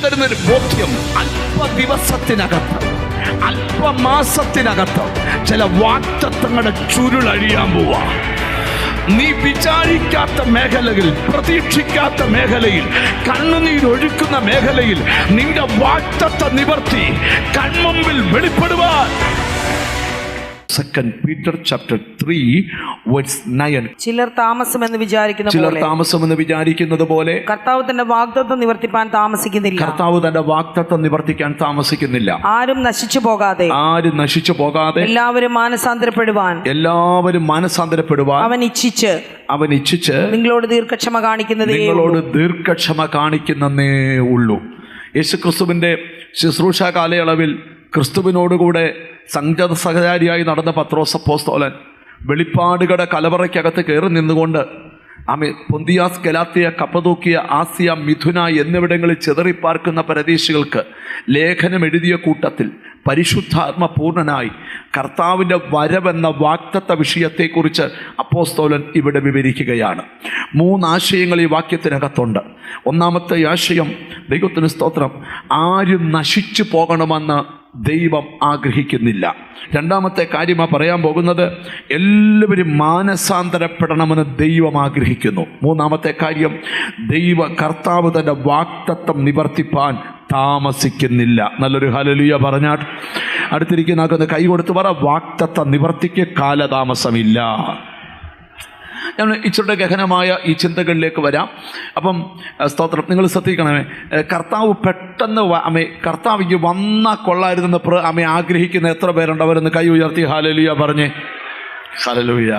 വരുന്നൊരു ബോധ്യം, അല്പ ദിവസത്തിനകത്ത്, അല്പമാസത്തിനകത്ത് ചില വാഗ്ദത്തങ്ങളുടെ ചുരുളഴിയാൻ പോവാ. നീ വിചാരിക്കാത്ത മേഖലയിൽ, പ്രതീക്ഷിക്കാത്ത മേഖലയിൽ, കണ്ണുനീരൊഴുക്കുന്ന മേഖലയിൽ നിന്റെ വാഗ്ദത്ത നിവർത്തി കൺമുമ്പിൽ വെളിപ്പെടുവാൻ. 2 Peter chapter 3 verse 9. ചിലർ താമസമെന്ന് വിചാരിക്കുന്നത് പോലെ കർത്താവ് തന്റെ വാഗ്ദത്തം നിവർത്തിപ്പാൻ താമസിക്കുന്നില്ല. ആരും നശിച്ചു പോകാതെ എല്ലാവരും മാനസാന്തരപ്പെടുവാൻ അവൻ ഇച്ഛിച്ച് നിങ്ങളോട് ദീർഘക്ഷമ കാണിക്കുന്നതേ ഉള്ളൂ. യേശുക്രിസ്തുവിന്റെ ശുശ്രൂഷ കാലയളവിൽ ക്രിസ്തുവിനോടുകൂടെ സംഘ സഹചാരിയായി നടന്ന പത്രോസ് അപ്പോസ്തലൻ വെളിപ്പാടുകളുടെ കലവറയ്ക്കകത്ത് കയറി നിന്നുകൊണ്ട് പൊന്തിയാസ്, ഗലാത്തിയ, കപ്പദോക്കിയ, ആസിയ, മിഥുന എന്നിവിടങ്ങളിൽ ചിതറിപ്പാർക്കുന്ന പരദേശികൾക്ക് ലേഖനം എഴുതിയ കൂട്ടത്തിൽ പരിശുദ്ധാത്മ പൂർണ്ണനായി കർത്താവിൻ്റെ വരവെന്ന വാഗ്ദത്ത വിഷയത്തെക്കുറിച്ച് അപ്പോസ്തലൻ ഇവിടെ വിവരിക്കുകയാണ്. 3 ആശയങ്ങൾ ഈ വാക്യത്തിനകത്തുണ്ട്. ഒന്നാമത്തെ ആശയം, ദൈവത്തിന് സ്തോത്രം, ആരും നശിച്ചു പോകണമെന്ന് ദൈവം ആഗ്രഹിക്കുന്നില്ല. രണ്ടാമത്തെ കാര്യമാണ് പറയാൻ പോകുന്നത്, എല്ലാവരും മാനസാന്തരപ്പെടണമെന്ന് ദൈവം ആഗ്രഹിക്കുന്നു. മൂന്നാമത്തെ കാര്യം, കർത്താവ് തൻ്റെ വാഗ്ദത്തം നിവർത്തിപ്പാൻ താമസിക്കുന്നില്ല. നല്ലൊരു ഹല്ലേലൂയ പറഞ്ഞാൽ അടുത്തിരിക്കുന്ന കൈ കൊടുത്ത് പറ, വാഗ്ദത്ത നിവർത്തിക്ക് കാലതാമസമില്ല. ഞാൻ ഇച്ചിരുടെ ഗഹനമായ ഈ ചിന്തകളിലേക്ക് വരാം. അപ്പം സ്തോത്രം, നിങ്ങൾ ശ്രദ്ധിക്കണമേ, കർത്താവ് പെട്ടെന്ന് കർത്താവ് വന്നാൽ കൊള്ളായിരുന്നെന്ന് ആഗ്രഹിക്കുന്ന എത്ര പേരുണ്ട്? അവരൊന്ന് കൈ ഉയർത്തി ഹല്ലേലൂയ പറഞ്ഞേ. ഹല്ലേലൂയ,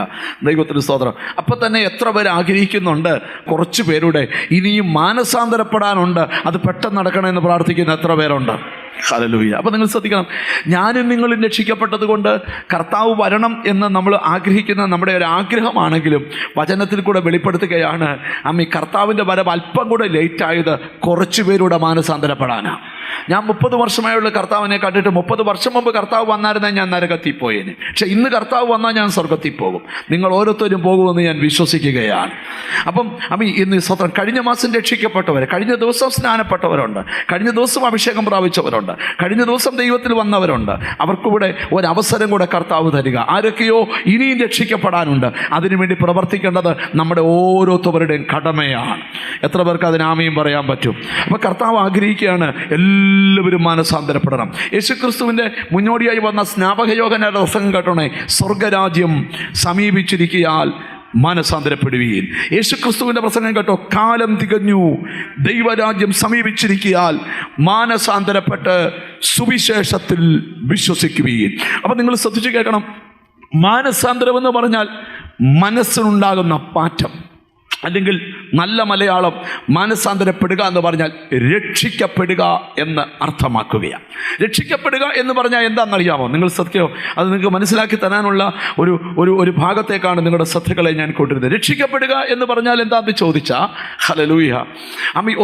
ദൈവത്തിന് സ്തോത്രം. അപ്പം തന്നെ എത്ര പേര് ആഗ്രഹിക്കുന്നുണ്ട്? കുറച്ച് പേരുടെ ഇനിയും മാനസാന്തരപ്പെടാനുണ്ട്, അത് പെട്ടെന്ന് നടക്കണമെന്ന് പ്രാർത്ഥിക്കുന്ന എത്ര പേരുണ്ട്? ഹല്ലേലൂയ. അപ്പം നിങ്ങൾ ശ്രദ്ധിക്കണം, ഞാനും നിങ്ങളും രക്ഷിക്കപ്പെട്ടത് കൊണ്ട് കർത്താവ് വരണം എന്ന് നമ്മൾ ആഗ്രഹിക്കുന്ന നമ്മുടെ ഒരു ആഗ്രഹമാണെങ്കിലും വചനത്തിൽ കൂടെ വെളിപ്പെടുത്തുകയാണ്, കർത്താവിൻ്റെ വരവ് അല്പം കൂടെ ലേറ്റായത് കുറച്ച് പേരുടെ മാനസാന്തരപ്പെടാനാണ്. ഞാൻ 30 വർഷമായുള്ള കർത്താവിനെ കണ്ടിട്ട് 30 വർഷം മുമ്പ് കർത്താവ് വന്നായിരുന്നെങ്കിൽ ഞാൻ നരകത്തിൽ പോയേനെ. പക്ഷെ ഇന്ന് കർത്താവ് വന്നാൽ ഞാൻ സ്വർഗത്തിൽ പോകും. നിങ്ങൾ ഓരോരുത്തരും പോകുമെന്ന് ഞാൻ വിശ്വസിക്കുകയാണ്. അപ്പം ഇന്ന് സ്വതന്ത്രം കഴിഞ്ഞ മാസം രക്ഷിക്കപ്പെട്ടവർ, കഴിഞ്ഞ ദിവസം സ്നാനപ്പെട്ടവരുണ്ട്, കഴിഞ്ഞ ദിവസം അഭിഷേകം പ്രാപിച്ചവരുണ്ട്, കഴിഞ്ഞ ദിവസം ദൈവത്തിൽ വന്നവരുണ്ട്. അവർക്കിവിടെ ഒരവസരം കൂടെ കർത്താവ് തരിക. ആരൊക്കെയോ ഇനിയും രക്ഷിക്കപ്പെടാനുണ്ട്. അതിനുവേണ്ടി പ്രവർത്തിക്കേണ്ടത് നമ്മുടെ ഓരോരുത്തരുടെയും കടമയാണ്. എത്ര പേർക്ക് അതിന് ആമയും പറയാൻ പറ്റും? അപ്പോൾ കർത്താവ് ആഗ്രഹിക്കുകയാണ് എല്ലാവരും മാനസാന്തരപ്പെടണം. യേശുക്രിസ്തുവിൻ്റെ മുന്നോടിയായി വന്ന സ്നാപകയോഗന പ്രസംഗം കേട്ടോണേ, സ്വർഗരാജ്യം സമീപിച്ചിരിക്കയാൽ മാനസാന്തരപ്പെടുവീൻ. യേശുക്രിസ്തുവിൻ്റെ പ്രസംഗം കേട്ടോ, കാലം തികഞ്ഞു, ദൈവരാജ്യം സമീപിച്ചിരിക്കയാൽ മാനസാന്തരപ്പെട്ട് സുവിശേഷത്തിൽ വിശ്വസിക്കുവീൻ. അപ്പം നിങ്ങൾ ശ്രദ്ധിച്ച് കേൾക്കണം, മാനസാന്തരം എന്ന് പറഞ്ഞാൽ മനസ്സിനുണ്ടാകുന്ന മാറ്റം, അല്ലെങ്കിൽ നല്ല മലയാളം മാനസാന്തരപ്പെടുക എന്ന് പറഞ്ഞാൽ രക്ഷിക്കപ്പെടുക എന്ന് അർത്ഥമാക്കുകയാണ്. രക്ഷിക്കപ്പെടുക എന്ന് പറഞ്ഞാൽ എന്താണെന്നറിയാമോ? നിങ്ങൾ സത്യമോ അത് നിങ്ങൾക്ക് മനസ്സിലാക്കി തരാനുള്ള ഒരു ഭാഗത്തേക്കാണ് നിങ്ങളുടെ ശ്രദ്ധകളെ ഞാൻ കൊണ്ടിരുന്നത്. രക്ഷിക്കപ്പെടുക എന്ന് പറഞ്ഞാൽ എന്താണെന്ന് ചോദിച്ചാൽ, ഹല്ലേലൂയ,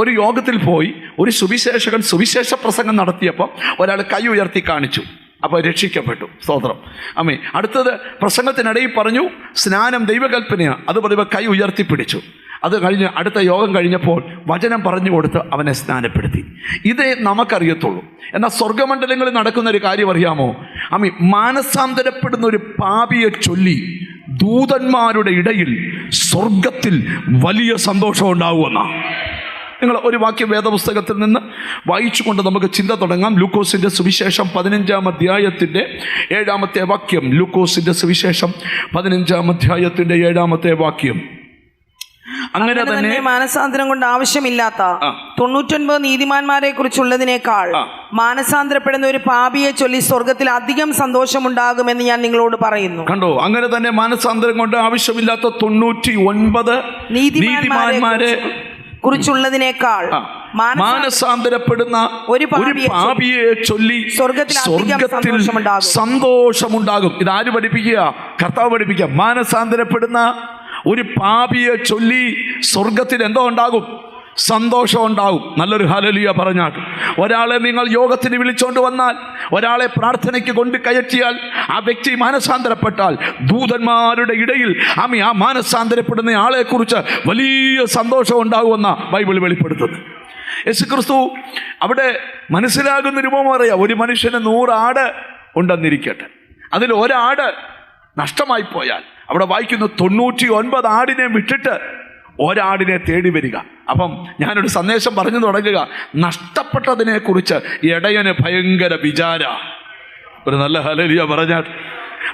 ഒരു യോഗത്തിൽ പോയി ഒരു സുവിശേഷകൻ സുവിശേഷ പ്രസംഗം നടത്തിയപ്പോൾ ഒരാൾ കൈ ഉയർത്തി കാണിച്ചു, അപ്പോൾ രക്ഷിക്കപ്പെട്ടു. സ്തോത്രം. അടുത്തത് പ്രസംഗത്തിനിടയിൽ പറഞ്ഞു സ്നാനം ദൈവകൽപ്പനയാണ്, അത് പറയുമ്പോൾ കൈ ഉയർത്തിപ്പിടിച്ചു. അത് കഴിഞ്ഞ് അടുത്ത യോഗം കഴിഞ്ഞപ്പോൾ വചനം പറഞ്ഞു കൊടുത്ത് അവനെ സ്നാനപ്പെടുത്തി. ഇതേ നമുക്കറിയത്തുള്ളൂ. എന്നാൽ സ്വർഗമണ്ഡലങ്ങളിൽ നടക്കുന്ന ഒരു കാര്യം അറിയാമോ? മാനസാന്തരപ്പെടുന്ന ഒരു പാപിയെ ചൊല്ലി ദൂതന്മാരുടെ ഇടയിൽ സ്വർഗത്തിൽ വലിയ സന്തോഷം ഉണ്ടാവുമെന്നാണ്. നിങ്ങൾ ഒരു വാക്യം വേദപുസ്തകത്തിൽ നിന്ന് വായിച്ചുകൊണ്ട് നമുക്ക് ചിന്ത തുടങ്ങാം. ലൂക്കോസിൻ്റെ സുവിശേഷം 15-ാം അധ്യായത്തിൻ്റെ 7-ാമത്തെ വാക്യം. ലൂക്കോസിൻ്റെ സുവിശേഷം 15-ാം അധ്യായത്തിൻ്റെ 7-ാമത്തെ വാക്യം. അങ്ങനെ തന്നെ മാനസാന്തരം കൊണ്ട് ആവശ്യമില്ലാത്ത 99 നീതിമാന്മാരെ കുറിച്ചുള്ളതിനേക്കാൾ മാനസാന്തരപ്പെടുന്ന ഒരു പാപിയെ ചൊല്ലി സ്വർഗത്തിൽ അധികം സന്തോഷമുണ്ടാകുമെന്ന് ഞാൻ നിങ്ങളോട് പറയുന്നു. കണ്ടോ? അങ്ങനെ തന്നെ മാനസാന്തരം കൊണ്ട് ആവശ്യമില്ലാത്ത 99 നീതിമാന്മാരെ കുറിച്ചുള്ളതിനേക്കാൾ മാനസാന്തരപ്പെടുന്ന ഒരു പാപിയെ ചൊല്ലി സ്വർഗത്തിൽ സന്തോഷമുണ്ടാകും. ഇതാര് പഠിപ്പിക്കുക? കർത്താവ് പഠിപ്പിക്കുക. മാനസാന്തരപ്പെടുന്ന ഒരു പാപിയെ ചൊല്ലി സ്വർഗത്തിൽ എന്തോ ഉണ്ടാകും? സന്തോഷം ഉണ്ടാകും. നല്ലൊരു ഹല്ലേലൂയ പറഞ്ഞാട്ട്. ഒരാളെ നിങ്ങൾ യോഗത്തിന് വിളിച്ചോണ്ട് വന്നാൽ, ഒരാളെ പ്രാർത്ഥനയ്ക്ക് കൊണ്ട് കയറ്റിയാൽ, ആ വ്യക്തി മാനസാന്തരപ്പെട്ടാൽ ദൂതന്മാരുടെ ഇടയിൽ ആ മാനസാന്തരപ്പെടുന്ന ആളെക്കുറിച്ച് വലിയ സന്തോഷം ഉണ്ടാകുമെന്ന ബൈബിൾ വെളിപ്പെടുത്തുന്നു. യേശുക്രിസ്തു അവിടെ മനസ്സിലാകുന്ന രൂപം അറിയാം. ഒരു മനുഷ്യന് 100 ആട് ഉണ്ടെന്നിരിക്കട്ടെ, അതിൽ ഒരാട് നഷ്ടമായി പോയാൽ അവിടെ വായിക്കുന്നു 99 ആടിനെ വിട്ടിട്ട് ഒരാടിനെ തേടി വരിക. അപ്പം ഞാനൊരു സന്ദേശം പറഞ്ഞു തുടങ്ങുക, നഷ്ടപ്പെട്ടതിനെ കുറിച്ച് ഇടയന് ഭയങ്കര വിചാര. ഒരു നല്ല ഹല്ലേലൂയ പറഞ്ഞാൽ.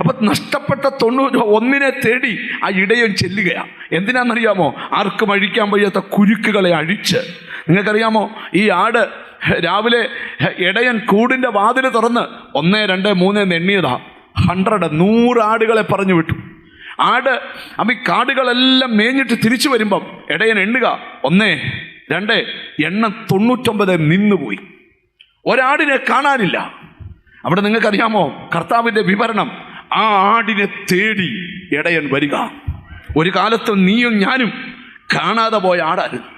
അപ്പം നഷ്ടപ്പെട്ട 91 തേടി ആ ഇടയൻ ചെല്ലുകയാണ്. എന്തിനാണെന്നറിയാമോ? ആർക്കും അഴിക്കാൻ വയ്യാത്ത കുരുക്കുകളെ അഴിച്ച്. നിങ്ങൾക്കറിയാമോ, ഈ ആട് രാവിലെ ഇടയൻ കൂടിൻ്റെ വാതിൽ തുറന്ന് 1, 2, 3 എണ്ണിയതാ. 100 ആടുകളെ പറഞ്ഞു വിട്ടു. ആട് കാടുകളെല്ലാം മേഞ്ഞിട്ട് തിരിച്ചു വരുമ്പം ഇടയൻ എണ്ണുക 1, 2 എണ്ണം 99 നിന്നുപോയി. ഒരാടിനെ കാണാനില്ല. അവിടെ നിങ്ങൾക്കറിയാമോ കർത്താവിൻ്റെ വിവരണം? ആ ആടിനെ തേടി ഇടയൻ വരിക. ഒരു കാലത്ത് നീയും ഞാനും കാണാതെ പോയ ആടായിരുന്നു.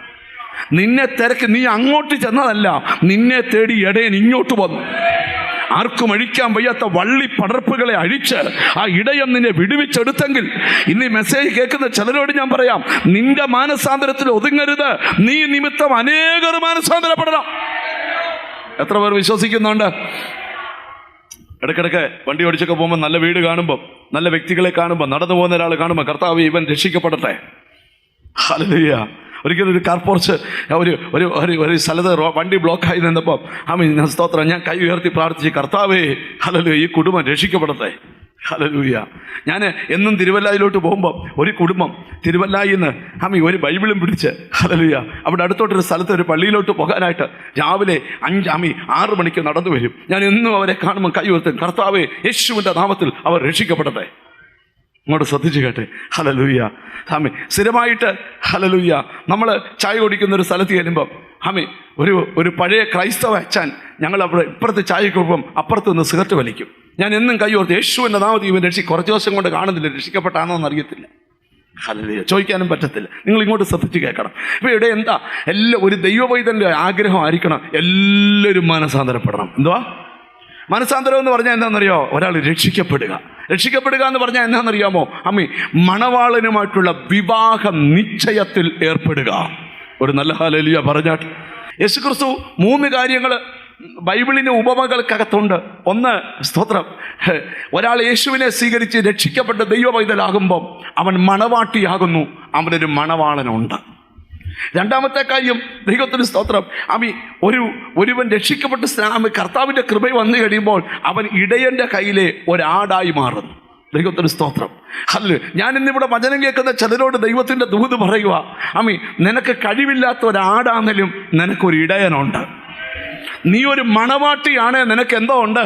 നിന്നെ തിരക്ക് നീ അങ്ങോട്ട് ചെന്നതല്ല, നിന്നെ തേടി ഇടയൻ ഇങ്ങോട്ട് വന്നു. ആർക്കും അഴിക്കാൻ വയ്യാത്ത വള്ളി പടർപ്പുകളെ അഴിച്ച് ആ ഇടയൻ നിന്നെ വിടുവിച്ചെടുത്തെങ്കിൽ, ഇന്ന് ഈ മെസ്സേജ് കേൾക്കുന്ന ചിലരോട് ഞാൻ പറയാം, നിന്റെ മാനസാന്തരത്തിൽ ഒതുങ്ങരുത്. നീ നിമിത്തം അനേകർ മാനസാന്തരപ്പെടണം. എത്ര പേർ വിശ്വസിക്കുന്നുണ്ട്? ഇടയ്ക്കിടയ്ക്ക് വണ്ടി ഓടിച്ചൊക്കെ പോകുമ്പോൾ നല്ല വീട് കാണുമ്പോൾ, നല്ല വ്യക്തികളെ കാണുമ്പോൾ, നടന്നു പോകുന്ന ഒരാൾ കാണുമ്പോൾ, കർത്താവ് ഇവൻ രക്ഷിക്കപ്പെടട്ടെ. ഹല്ലേലൂയ. ഒരിക്കലും ഒരു കാർ പോർച്ച് ഒരു സ്ഥലത്ത് വണ്ടി ബ്ലോക്കായി നിന്നപ്പോൾ ഞാൻ സ്തോത്രം, ഞാൻ കൈ ഉയർത്തി പ്രാർത്ഥിച്ച്, കർത്താവേ ഹല്ലേലൂയ, ഈ കുടുംബം രക്ഷിക്കപ്പെടട്ടെ. ഹല്ലേലൂയ. ഞാൻ എന്നും തിരുവല്ലായിലോട്ട് പോകുമ്പോൾ ഒരു കുടുംബം തിരുവല്ലായിൽ നിന്ന് ഒരു ബൈബിളും പിടിച്ച് ഹല്ലേലൂയ അവിടെ അടുത്തോട്ടൊരു സ്ഥലത്ത് ഒരു പള്ളിയിലോട്ട് പോകാനായിട്ട് രാവിലെ 6 മണിക്ക് നടന്നു വരും. ഞാൻ എന്നും അവരെ കാണുമ്പോൾ കൈ ഉയർത്തും, കർത്താവേ യേശുവിൻ്റെ നാമത്തിൽ അവർ രക്ഷിക്കപ്പെടട്ടെ. ഇങ്ങോട്ട് ശ്രദ്ധിച്ചു കേട്ടെ. ഹല്ലേലൂയ. സ്ഥിരമായിട്ട് ഹല്ലേലൂയ നമ്മൾ ചായ കുടിക്കുന്ന ഒരു സ്ഥലത്ത് ചെല്ലുമ്പം ഒരു പഴയ ക്രൈസ്തവ അച്ഛൻ ഞങ്ങൾ അവിടെ ഇപ്പുറത്ത് ചായക്കൊപ്പം അപ്പുറത്ത് നിന്ന് സിഗരറ്റ് വലിക്കും. ഞാൻ എന്നും കൈ ഓർത്ത്, യേശുവിൻ്റെ നാമത്തിൽ ഇവൻ കുറച്ച് ദിവസം കൊണ്ട് കാണുന്നില്ല, രക്ഷിക്കപ്പെട്ടാണോ എന്നറിയത്തില്ല. ഹല്ലേലൂയ. ചോദിക്കാനും പറ്റത്തില്ല. നിങ്ങൾ ഇങ്ങോട്ട് ശ്രദ്ധിച്ച് കേൾക്കണം. ഇപ്പോൾ ഇവിടെ എന്താ ഒരു ദൈവവൈതൻ്റെ ആഗ്രഹമായിരിക്കണം, എല്ലാവരും മാനസാന്തരപ്പെടണം. എന്തുവാ മനസാന്തരം എന്ന് പറഞ്ഞാൽ എന്താണെന്നറിയോ? ഒരാൾ രക്ഷിക്കപ്പെടുക എന്ന് പറഞ്ഞാൽ എന്താണെന്നറിയാമോ? മണവാളനുമായിട്ടുള്ള വിവാഹ നിശ്ചയത്തിൽ ഏർപ്പെടുക. ഒരു നല്ല ഹല്ലേലൂയ പറഞ്ഞാട്ട്. യേശുക്രിസ്തു 3 കാര്യങ്ങൾ ബൈബിളിന് ഉപമകൾക്കകത്തുണ്ട്. ഒന്ന്, സ്തോത്രം, ഒരാൾ യേശുവിനെ സ്വീകരിച്ച് രക്ഷിക്കപ്പെട്ട് ദൈവ പൈതലാകുമ്പം അവൻ മണവാട്ടിയാകുന്നു, അവനൊരു മണവാളനുണ്ട്. രണ്ടാമത്തെ കാര്യം, ദൈവത്തിന് സ്തോത്രം, ഒരുവൻ രക്ഷിക്കപ്പെട്ട് കർത്താവിൻ്റെ കൃപ വന്നു കഴിയുമ്പോൾ അവൻ ഇടയൻ്റെ കയ്യിലെ ഒരാടായി മാറുന്നു. ദൈവത്തിന് സ്തോത്രം. ഞാൻ ഇന്നിവിടെ വചനം കേൾക്കുന്ന ചിലരോട് ദൈവത്തിൻ്റെ ദൂത് പറയുക, നിനക്ക് കഴിവില്ലാത്ത ഒരാടാണെങ്കിലും നിനക്കൊരു ഇടയനുണ്ട്. നീ ഒരു മണവാട്ടിയാണ്, നിനക്ക് എന്തോ ഉണ്ട്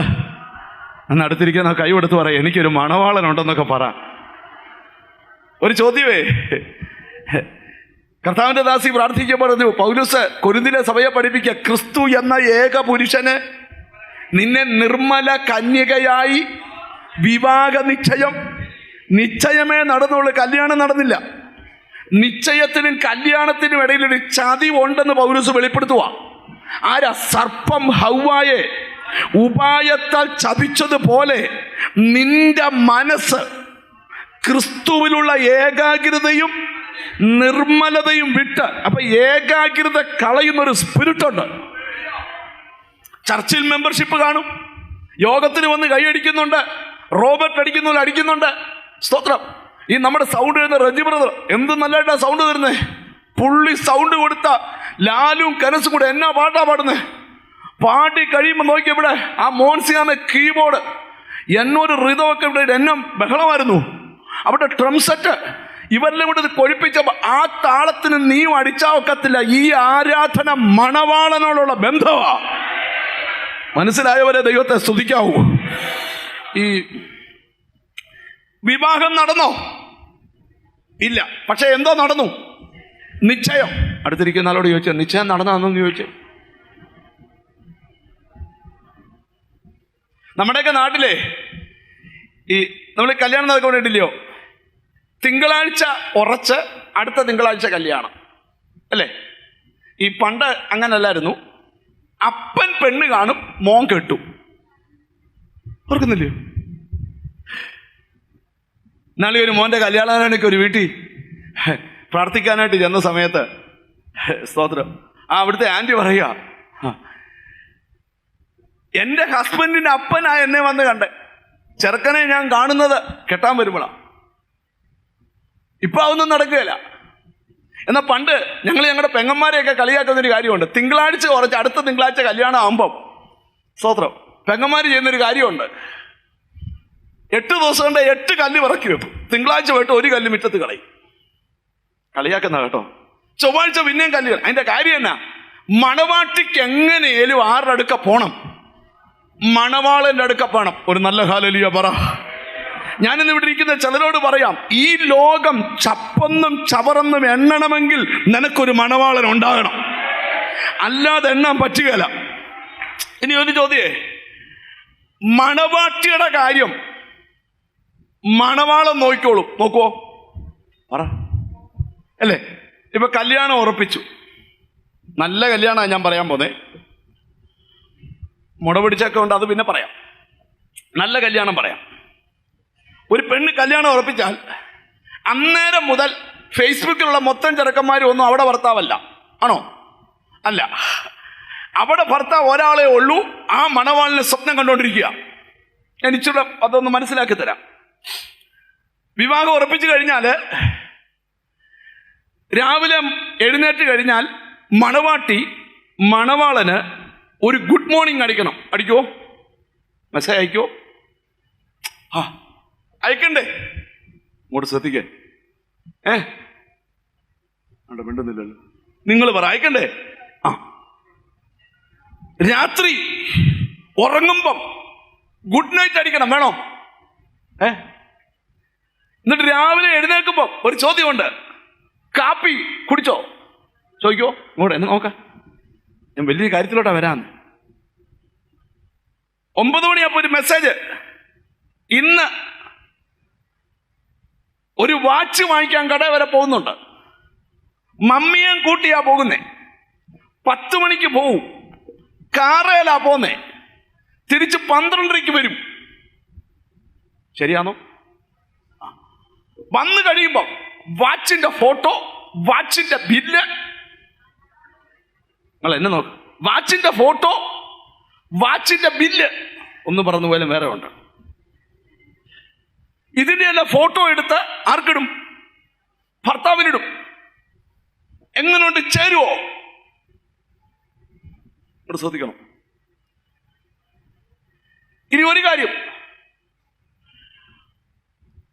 എന്ന് അടുത്തിരിക്കുന്ന കൈ കൊടുത്ത് പറയാം, എനിക്കൊരു മണവാളനുണ്ടെന്നൊക്കെ പറ. ഒരു ചോദ്യമേ, കർത്താവിൻ്റെ ദാസി പ്രാർത്ഥിക്കപ്പെടുന്നു. പൗലോസ് കൊരിന്തിലെ സഭയെ പഠിപ്പിക്കുക, ക്രിസ്തു എന്ന ഏക പുരുഷന് നിന്നെ നിർമ്മല കന്യകയായി വിവാഹ നിശ്ചയമേ നടന്നുള്ളൂ, കല്യാണം നടന്നില്ല. നിശ്ചയത്തിനും കല്യാണത്തിനും ഇടയിലൊരു ചതിവുണ്ടെന്ന് പൗലോസ് വെളിപ്പെടുത്തുക. ആരാ? സർപ്പം ഹവ്വായെ ഉപായത്താൽ ചതിച്ചതുപോലെ നിന്റെ മനസ്സ് ക്രിസ്തുവിലുള്ള ഏകാഗ്രതയും നിർമ്മലതയും വിട്ട്, അപ്പൊ ഏകാഗ്രത കളയുന്നൊരു സ്പിരിറ്റുണ്ട്. ചർച്ചിൽ മെമ്പർഷിപ്പ് കാണും, യോഗത്തിന് വന്ന് കൈയടിക്കുന്നുണ്ട്, റോബർട്ട് അടിക്കുന്നുണ്ട്. സ്തോത്രം. ഈ നമ്മുടെ സൗണ്ട് വരുന്ന റജി ബ്രദർ എന്ത് നല്ലതായിട്ടാണ് സൗണ്ട് തരുന്നേ. പുള്ളി സൗണ്ട് കൊടുത്ത ലാലും കനസും കൂടെ എന്നാ പാട്ടാ പാടുന്നേ. പാടി കഴിയുമ്പോൾ നോക്കി ഇവിടെ ആ മോൻസിയാന്ന് കീബോർഡ്, എന്നൊരു ഋതമൊക്കെ ഇവിടെ എന്നെ ബഹളമായിരുന്നു. അവിടെ ഡ്രം സെറ്റ് ഇവരെല്ലാം കൂടെ ഇത് കൊഴിപ്പിച്ചപ്പോൾ ആ താളത്തിന് നീയും അടിച്ചാൽ ഒക്കത്തില്ല. ഈ ആരാധന മണവാളനോടുള്ള ബന്ധമാ. മനസ്സിലായവരെ ദൈവത്തെ സ്തുതിക്കാവൂ. ഈ വിവാഹം നടന്നോ? ഇല്ല. പക്ഷെ എന്തോ നടന്നു? നിശ്ചയം. അടുത്തിരിക്കുന്ന ആളോട് ചോദിച്ചു, നിശ്ചയം നടന്നതെന്ന് ചോദിച്ചു. നമ്മുടെയൊക്കെ നാട്ടിലെ നമ്മൾ കല്യാണം നടക്കാൻ വേണ്ടിയില്ലയോ, തിങ്കളാഴ്ച ഉറച്ച് അടുത്ത തിങ്കളാഴ്ച കല്യാണം അല്ലേ? ഈ പണ്ട് അങ്ങനല്ലായിരുന്നു. അപ്പൻ പെണ്ണ് കാണും, മോൻ കെട്ടും. ഓർക്കുന്നില്ലയോ? നാളെ ഒരു മോൻ്റെ കല്യാണത്തിനൊക്കെ ഒരു വീട്ടിൽ പ്രാർത്ഥിക്കാനായിട്ട് ചെന്ന സമയത്ത്, സ്തോത്രം, അവിടുത്തെ ആൻറ്റി പറയുക, എൻ്റെ ഹസ്ബൻഡിൻ്റെ അപ്പനാ എന്നെ വന്ന് കണ്ടേ. ചെറുക്കനെ ഞാൻ കാണുന്നത് കെട്ടാൻ വരുമ്പോഴാണ്. ഇപ്പം അതൊന്നും നടക്കുകയില്ല. എന്നാൽ പണ്ട് ഞങ്ങൾ ഞങ്ങളുടെ പെങ്ങന്മാരെയൊക്കെ കളിയാക്കുന്നൊരു കാര്യമുണ്ട്. തിങ്കളാഴ്ച കുറച്ച് അടുത്ത തിങ്കളാഴ്ച കല്യാണം ആകുമ്പം സ്തോത്രം പെങ്ങന്മാർ ചെയ്യുന്നൊരു കാര്യമുണ്ട്. 8 ദിവസം കൊണ്ട് 8 കല്ല് ഇറക്കി വെക്കും. തിങ്കളാഴ്ച പോയിട്ട് 1 കല്ല് മുറ്റത്ത് കളയും. കളിയാക്കുന്ന കേട്ടോ. ചൊവ്വാഴ്ച പിന്നെയും കല്ലുകൾ. അതിൻ്റെ കാര്യം എന്നാ? മണവാട്ടിക്ക് എങ്ങനെയാലും ആരുടെ അടുക്ക പോണം? മണവാളൻ്റെ അടുക്ക പോണം. ഒരു നല്ല ഹല്ലേലൂയ പറ. ഞാനിന്ന് ഇവിടെ ഇരിക്കുന്ന ചിലരോട് പറയാം, ഈ ലോകം ചപ്പൊന്നും ചവറൊന്നും എണ്ണണമെങ്കിൽ നിനക്കൊരു മണവാളൻ ഉണ്ടാകണം, അല്ലാതെ എണ്ണാൻ പറ്റുകയില്ല. ഇനി ഒരു ചോദ്യേ, മണവാട്ടിയുടെ കാര്യം മണവാളൻ നോക്കിക്കോളും. നോക്കുവോ? പറ അല്ലേ? ഇപ്പൊ കല്യാണം ഉറപ്പിച്ചു, നല്ല കല്യാണമാണ് ഞാൻ പറയാൻ പോന്നെ. മുട പിടിച്ചൊക്കെ ഉണ്ട്, അത് പിന്നെ പറയാം. നല്ല കല്യാണം പറയാം. ഒരു പെണ്ണ് കല്യാണം ഉറപ്പിച്ചാൽ അന്നേരം മുതൽ ഫേസ്ബുക്കിലുള്ള മൊത്തം ചെറുക്കന്മാരും ഒന്നും അവിടെ ഭർത്താവല്ല. ആണോ? അല്ല. അവിടെ ഭർത്താവ് ഒരാളെ ഉള്ളൂ. ആ മണവാളിനെ സ്വപ്നം കണ്ടുകൊണ്ടിരിക്കുക. ഞാൻ ഇച്ചിരി അതൊന്ന് മനസ്സിലാക്കി തരാം. വിവാഹം ഉറപ്പിച്ചു കഴിഞ്ഞാൽ രാവിലെ എഴുന്നേറ്റ് കഴിഞ്ഞാൽ മണവാട്ടി മണവാളന് ഒരു ഗുഡ് മോർണിംഗ് അടിക്കണം. അടിക്കുമോ? മെസ്സേജ് അയക്കുമോ? അയക്കണ്ടേ? ഇങ്ങോട്ട് ശ്രദ്ധിക്കേ. മിണ്ടുന്നില്ലല്ലോ. നിങ്ങൾ പറ, അയക്കണ്ടേ? രാത്രി ഉറങ്ങുമ്പം ഗുഡ് നൈറ്റ് അടിക്കണം. വേണോ? എന്നിട്ട് രാവിലെ എഴുന്നേൽക്കുമ്പോ ഒരു ചോദ്യമുണ്ട്, കാപ്പി കുടിച്ചോ? ചോദിക്കോ? ഇങ്ങോട്ട് എന്നെ നോക്കാം, ഞാൻ വലിയ കാര്യത്തിലോട്ടാ വരാന്ന്. 9 മണിയപ്പോ ഒരു മെസ്സേജ്, ഇന്ന് ഒരു വാച്ച് വാങ്ങിക്കാൻ കട വരെ പോകുന്നുണ്ട്, മമ്മിയും കൂട്ടിയാ പോകുന്നേ, 10 മണിക്ക് പോവും, കാറേലാ പോന്നേ, തിരിച്ച് 12:30 വരും. ശരിയാണോ? വന്നു കഴിയുമ്പോ വാച്ചിന്റെ ഫോട്ടോ, വാച്ചിന്റെ ബില്ല്. നിങ്ങൾ എന്നെ നോക്ക്. വാച്ചിന്റെ ഫോട്ടോ, വാച്ചിന്റെ ബില്ല്. ഒന്ന് പറഞ്ഞു പോയാലും വേറെ ഉണ്ട്. ഇതിന്റെ എല്ലാം ഫോട്ടോ എടുത്ത് ആർക്കിടും? ഭർത്താവിനിടും. എങ്ങനെയുണ്ട്? ചേരുവോ? ഇവിടെ ശ്രദ്ധിക്കണം. ഇനി ഒരു കാര്യം,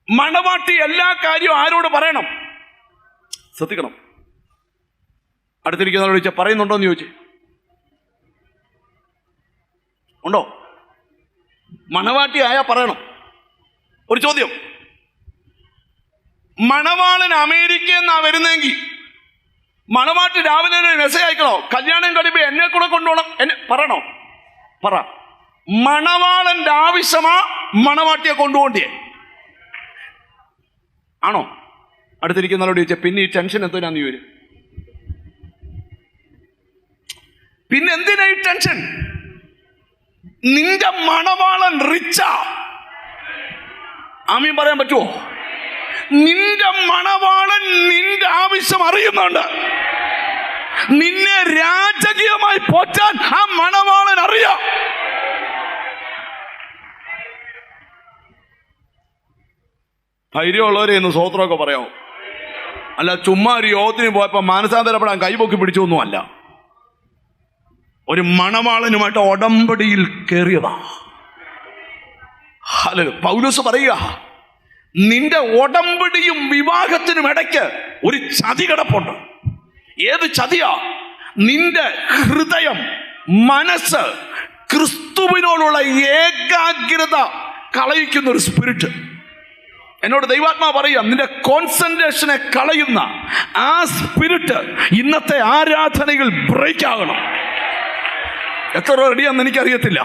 മണവാട്ടി എല്ലാ കാര്യവും ആരോട് പറയണം? ശ്രദ്ധിക്കണം. അടുത്തിരിക്കുന്നവരോട് ചോദിച്ചാൽ പറയുന്നുണ്ടോ എന്ന് ചോദിച്ചേ. ഉണ്ടോ? മണവാട്ടി ആയാ പറയണം. ഒരു ചോദ്യം, മണവാളൻ അമേരിക്കയിൽ നിന്നാ വരുന്നെങ്കിൽ മണവാട്ടി രാവിലെ മെസ്സേജ് അയക്കണോ? കല്യാണം കഴിയുമ്പോ എന്നെ കൂടെ കൊണ്ടുപോകണം എന്നെ പറയണോ? പറ. മണവാളന്റെ ആവശ്യമാ മണവാട്ടിയെ കൊണ്ടുപോകണ്ടേ? ആണോ? അടുത്തിരിക്കുന്നവരോട് ചോദിച്ചാൽ പിന്നെ ഈ ടെൻഷൻ എന്തിനാന്ന് വരും? പിന്നെ എന്തിനാ ഈ ടെൻഷൻ? നിന്റെ മണവാളൻ റിച്ചാ. ആമീൻ പറയാൻ പറ്റുമോ? നിന്റെ മണവാളൻ നിന്റെ ആവശ്യം അറിയുന്നുണ്ട്. നിന്നെ രാജകീയമായി പോറ്റാൻ ആ മണവാളൻ അറിയാം. ധൈര്യമുള്ളവരെ ഇന്ന് സ്വോത്രമൊക്കെ പറയാമോ? അല്ല, ചുമ്മാ ഒരു യോഗത്തിന് പോയപ്പോ മാനസാന്തരപ്പെടാൻ കൈപൊക്കി പിടിച്ചൊന്നും അല്ല. ഒരു മണവാളനുമായിട്ട് ഉടമ്പടിയിൽ കയറിയതാ. പൗലോസ് പറയുക, നിന്റെ ഉടമ്പടിയും വിവാഹത്തിനും ഇടയ്ക്ക് ഒരു ചതി കിടപ്പുണ്ട്. ഏത് ചതിയാ? നിന്റെ ഹൃദയം, മനസ്സ് ക്രിസ്തുവിനോടുള്ള ഏകാഗ്രത കളയിക്കുന്ന ഒരു സ്പിരിറ്റ്. എന്നോട് ദൈവാത്മാ പറയുക, നിന്റെ കോൺസെൻട്രേഷനെ കളയുന്ന ആ സ്പിരിറ്റ് ഇന്നത്തെ ആരാധനയിൽ ബ്രേക്ക് ആകണം. എത്ര റെഡിയാന്ന് എനിക്കറിയത്തില്ല.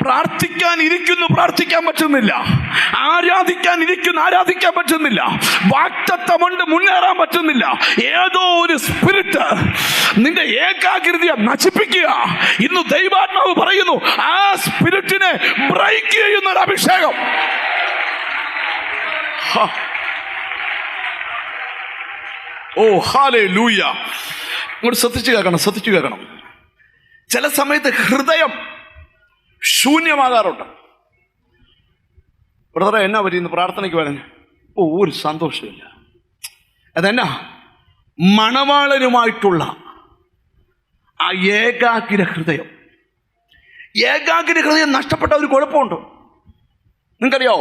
പ്രാർത്ഥിക്കാൻ ഇരിക്കുന്നു, പ്രാർത്ഥിക്കാൻ പറ്റുന്നില്ല. ആരാധിക്കാൻ ഇരിക്കുന്നു, ആരാധിക്കാൻ പറ്റുന്നില്ല. വാക്തത്വമുണ്ട്, മുന്നേറാൻ പറ്റുന്നില്ല. ഏതോ ഒരു സ്പിരിറ്റ് നിന്റെ ഏകാഗ്രതയെ നശിപ്പിക്കുക. ഇന്ന് ദൈവാത്മാവ് പറയുന്നു, ആ സ്പിരിറ്റിനെ ബ്രേക്ക് ചെയ്യുന്ന ഒരു അഭിഷേകം. ഓ ഹല്ലേലൂയ. ഇങ്ങോട്ട് ശ്രദ്ധിച്ചു കേൾക്കണം. ചില സമയത്ത് ഹൃദയം ശൂന്യമാകാറുണ്ട്. ബ്രദറെ എന്നാ പറ്റിയെന്ന് പ്രാർത്ഥനയ്ക്ക് വരാൻ ഒരു സന്തോഷമില്ല. അതെന്നാ? മണവാളനുമായിട്ടുള്ള ആ ഏകാഗ്ര ഹൃദയം നഷ്ടപ്പെട്ട ഒരു കുഴപ്പമുണ്ട്. നിങ്ങൾക്കറിയോ,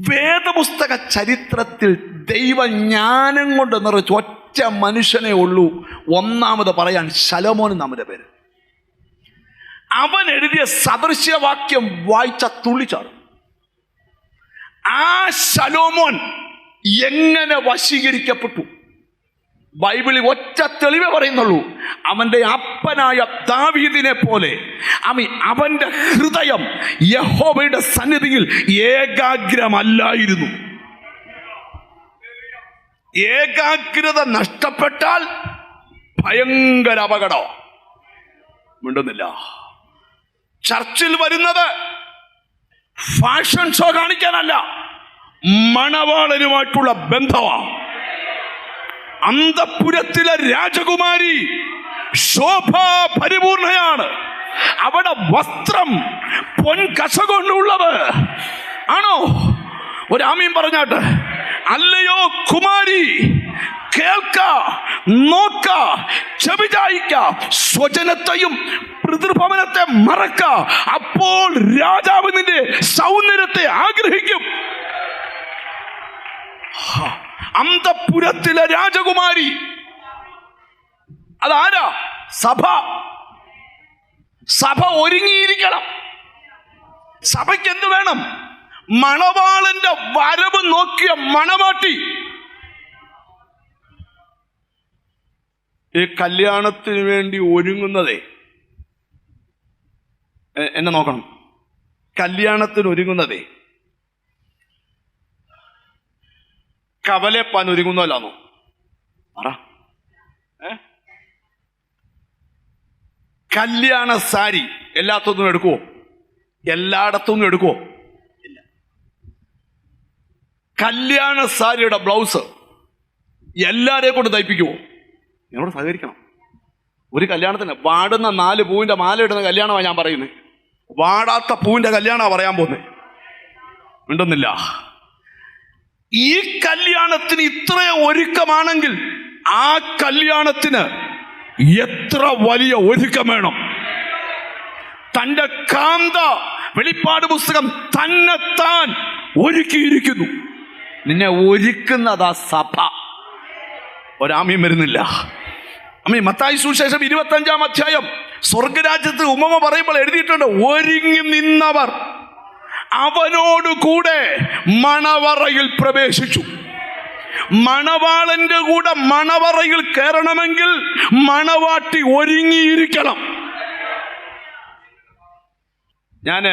വേദപുസ്തക ചരിത്രത്തിൽ ദൈവജ്ഞാനം കൊണ്ട് നിറച്ച് ഒറ്റ മനുഷ്യനെ ഉള്ളൂ ഒന്നാമത് പറയാൻ, ശലോമോൻ നമ്മുടെ പേര്. അവൻ എഴുതിയ സദൃശ്യവാക്യം വായിച്ച തുള്ളിച്ചാടും. ആ ശലോമോൻ എങ്ങനെ വശീകരിക്കപ്പെട്ടു? ബൈബിളിൽ ഒറ്റ തെളിവേ പറയുന്നുള്ളൂ. അവൻ്റെ അപ്പനായ ദാവീദിനെ പോലെ അവൻ്റെ ഹൃദയം യഹോവയുടെ സന്നിധിയിൽ ഏകാഗ്രമല്ലായിരുന്നു. ഏകാഗ്രത നഷ്ടപ്പെട്ടാൽ ഭയങ്കര അപകടം. മിണ്ടുന്നില്ല. ചർച്ചിൽ വരുന്നത് ഫാഷൻ ഷോ കാണിക്കാനല്ല, മണവാളനുമായിട്ടുള്ള ബന്ധമാണ്. അന്തഃപുരത്തിലെ രാജകുമാരി ശോഭാ പരിപൂർണയാണ്. അവിടെ വസ്ത്രം പൊൻകസ കൊണ്ടുള്ളത് ആണോ? ഒരു ആമീൻ പറഞ്ഞാട്ട്. അല്ലയോ കുമാരി, കേൾക്ക, നോക്ക, ചെവിചായിക്ക, സ്വജനത്തെയും പിതൃഭവനത്തെ മറക്ക, അപ്പോൾ രാജാവ് നിന്റെ സൗന്ദര്യത്തെ ആഗ്രഹിക്കും. അന്തഃപുരത്തിലെ രാജകുമാരി അതാരാ? സഭ ഒരുങ്ങിയിരിക്കണം. സഭയ്ക്ക് എന്ത് വേണം? മണവാളന്റെ വരവ് നോക്കിയ മണവാട്ടി. ഈ കല്യാണത്തിന് വേണ്ടി ഒരുങ്ങുന്നതേ, എന്നെ നോക്കണം, കല്യാണത്തിന് ഒരുങ്ങുന്നതേ കവലപ്പാൻ ഒരുങ്ങുന്നല്ലാന്നോ? പറ. കല്യാണ സാരി എല്ലാത്തൊന്നും എടുക്കുവോ? എല്ലായിടത്തൊന്നും എടുക്കുവോ? ഇല്ല. കല്യാണ സാരിയുടെ ബ്ലൗസ് എല്ലാവരെയും കൊണ്ട് തയ്പ്പിക്കുവോ? എന്നോട് സഹകരിക്കണം. ഒരു കല്യാണത്തിന് വാടുന്ന 4 പൂവിൻ്റെ മാല ഇടുന്ന കല്യാണമാണ് ഞാൻ പറയുന്നത്. വാടാത്ത പൂവിൻ്റെ കല്യാണമാണ് പറയാൻ പോകുന്നത്. ഉണ്ടെന്നില്ല. ഈ കല്യാണത്തിന് ഇത്രയും ഒരുക്കമാണെങ്കിൽ ആ കല്യാണത്തിന് എത്ര വലിയ ഒരുക്കം വേണം? തൻ്റെ കാന്ത, വെളിപ്പാട് പുസ്തകം തന്നെത്താൻ ഒരുക്കിയിരിക്കുന്നു. നിന്നെ ഒരുക്കുന്നതാ സഭ. ഒരാമയും വരുന്നില്ല. മത്തായി സുവിശേഷം 25-ാം അധ്യായം സ്വർഗരാജ്യത്ത് ഉപമ പറയുമ്പോൾ എഴുതിയിട്ടുണ്ട്, ഒരുങ്ങി നിന്നവർ അവനോടുകൂടെ മണവറയിൽ പ്രവേശിച്ചു. മണവാളന്റെ കൂടെ മണവറയിൽ കയറണമെങ്കിൽ മണവാട്ടി ഒരുങ്ങിയിരിക്കണം. ഞാൻ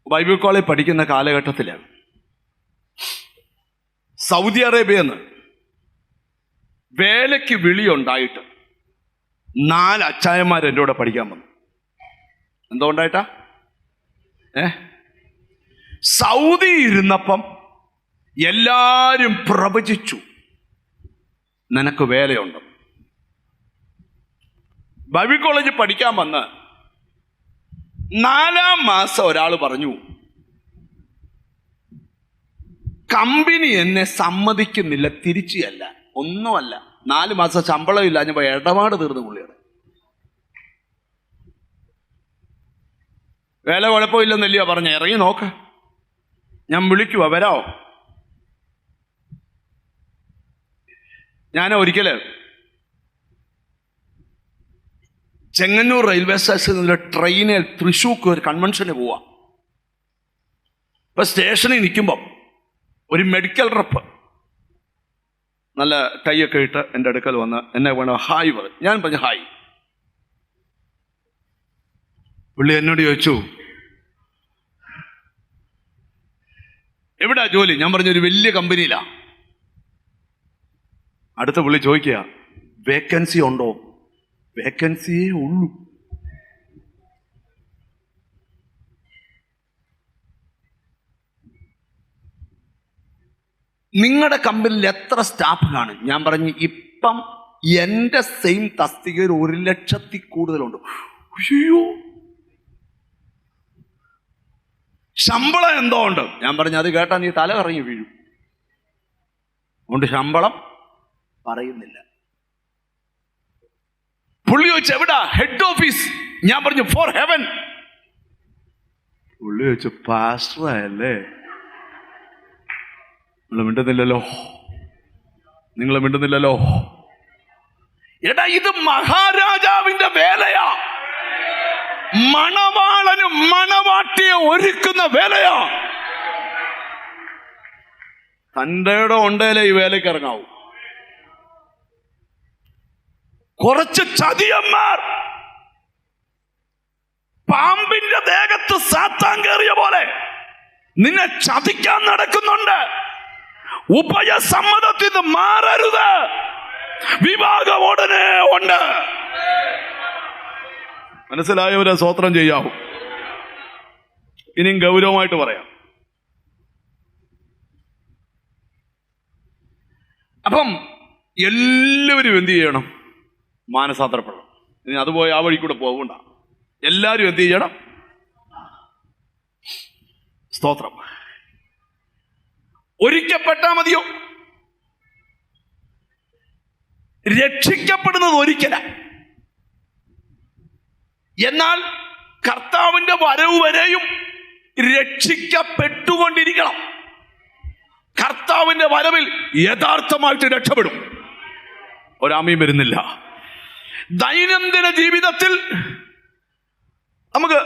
ബൈബിൾ കോളേജിൽ പഠിക്കുന്ന കാലഘട്ടത്തിലാണ് സൗദി അറേബ്യയിൽ നിന്ന് വേലയ്ക്ക് വിളിയുണ്ടായിട്ട് 4 അച്ചായന്മാർ എൻ്റെ കൂടെ പഠിക്കാൻ വന്നു. എന്തുകൊണ്ടായിട്ടാ? സൗദി ഇരുന്നപ്പം എല്ലാരും പ്രവചിച്ചു നിനക്ക് വേലയുണ്ട്. ബൈബിൾ കോളേജിൽ പഠിക്കാൻ വന്ന് 4-ാം മാസം ഒരാൾ പറഞ്ഞു, കമ്പനി എന്നെ സമ്മതിക്കുന്നില്ല, തിരിച്ചല്ല, ഒന്നുമല്ല, 4 മാസം ശമ്പളം ഇല്ല, ഞാൻ ഇടപാട് തീർന്നു പുള്ളിയുടെ. വേല കുഴപ്പമില്ലെന്നല്ലയോ പറഞ്ഞ, ഇറങ്ങി നോക്ക, ഞാൻ വിളിക്കുവാ, വരാവോ? ഞാൻ ഒരിക്കല് ചെങ്ങന്നൂർ റെയിൽവേ സ്റ്റേഷനിൽ ട്രെയിനിൽ തൃശ്ശൂർക്ക് ഒരു കൺവെൻഷന് പോവാ. ഇപ്പൊ സ്റ്റേഷനിൽ നിൽക്കുമ്പം ഒരു മെഡിക്കൽ റെപ്പ് നല്ല ടൈയൊക്കെ ഇട്ട് എൻ്റെ അടുക്കൽ വന്ന് എന്നെ വേണം ഹായ് പറയും. ഞാൻ പറഞ്ഞു ഹായ്. പുള്ളി എന്നോട് ചോദിച്ചു, എവിടാ ജോലി? ഞാൻ പറഞ്ഞു ഒരു വലിയ കമ്പനിയിലാ. അടുത്ത പുള്ളി ചോദിക്കുക, വേക്കൻസി ഉണ്ടോ? വേക്കൻസിയേ ഉള്ളൂ. നിങ്ങളുടെ കമ്പനിയിൽ എത്ര സ്റ്റാഫ് കാണും? ഞാൻ പറഞ്ഞു ഇപ്പം എൻ്റെ സെയിം തസ്തികയിൽ 1,00,000 കൂടുതലുണ്ട്. അയ്യോ, ശമ്പളം എന്തോ ഉണ്ട്. ഞാൻ പറഞ്ഞു, അത് കേട്ടാ നീ തല കറങ്ങി വീഴും. അതുകൊണ്ട് ശമ്പളം പറയുന്നില്ല. പുള്ളി ചോദിച്ചു, എവിടാ ഹെഡ് ഓഫീസ്? ഞാൻ പറഞ്ഞു, ഫോർ ഹെവൻ. പുള്ളി ചോദിച്ചു, പാസ്റ്ററല്ലേ? നിങ്ങൾ മിണ്ടുന്നില്ലല്ലോ. എടാ, ഇത് മഹാരാജാവിന്റെ വേലയാ. മണവാളനും മണവാട്ടിയെ ഒരുക്കുന്ന വേലയാ. തൻ്റെ ഉണ്ടേലേ ഈ വേലയ്ക്ക് ഇറങ്ങാവൂ. കുറച്ച് ചതിയന്മാർ പാമ്പിന്റെ ദേഹത്ത് സാത്താൻ കയറിയ പോലെ നിന്നെ ചതിക്കാൻ നടക്കുന്നുണ്ട്. ഉഭയസമ്മതത്തിൽ നിന്ന് മാറരുത്. വിവാഹം ഉടനെ ഉണ്ട്. മനസ്സിലായവരെ സ്തോത്രം ചെയ്യാവൂ. ഇനിയും ഗൗരവമായിട്ട് പറയാം. അപ്പം എല്ലാവരും എന്ത് ചെയ്യണം? മാനസാന്തരപ്പെടണം. ഇനി അതുപോയി ആ വഴി കൂടെ പോകണ്ട. എല്ലാവരും എന്ത് ചെയ്യണം? സ്തോത്രം. ഒരിക്കപ്പെട്ടാ മതിയോ? രക്ഷിക്കപ്പെടുന്നത് ഒരിക്കല. എന്നാൽ കർത്താവിന്റെ വരവ് വരെയും രക്ഷിക്കപ്പെട്ടുകൊണ്ടിരിക്കണം. കർത്താവിന്റെ വരവിൽ യഥാർത്ഥമായിട്ട് രക്ഷപ്പെടും. ഒരാമയും വരുന്നില്ല. ദൈനംദിന ജീവിതത്തിൽ നമുക്ക്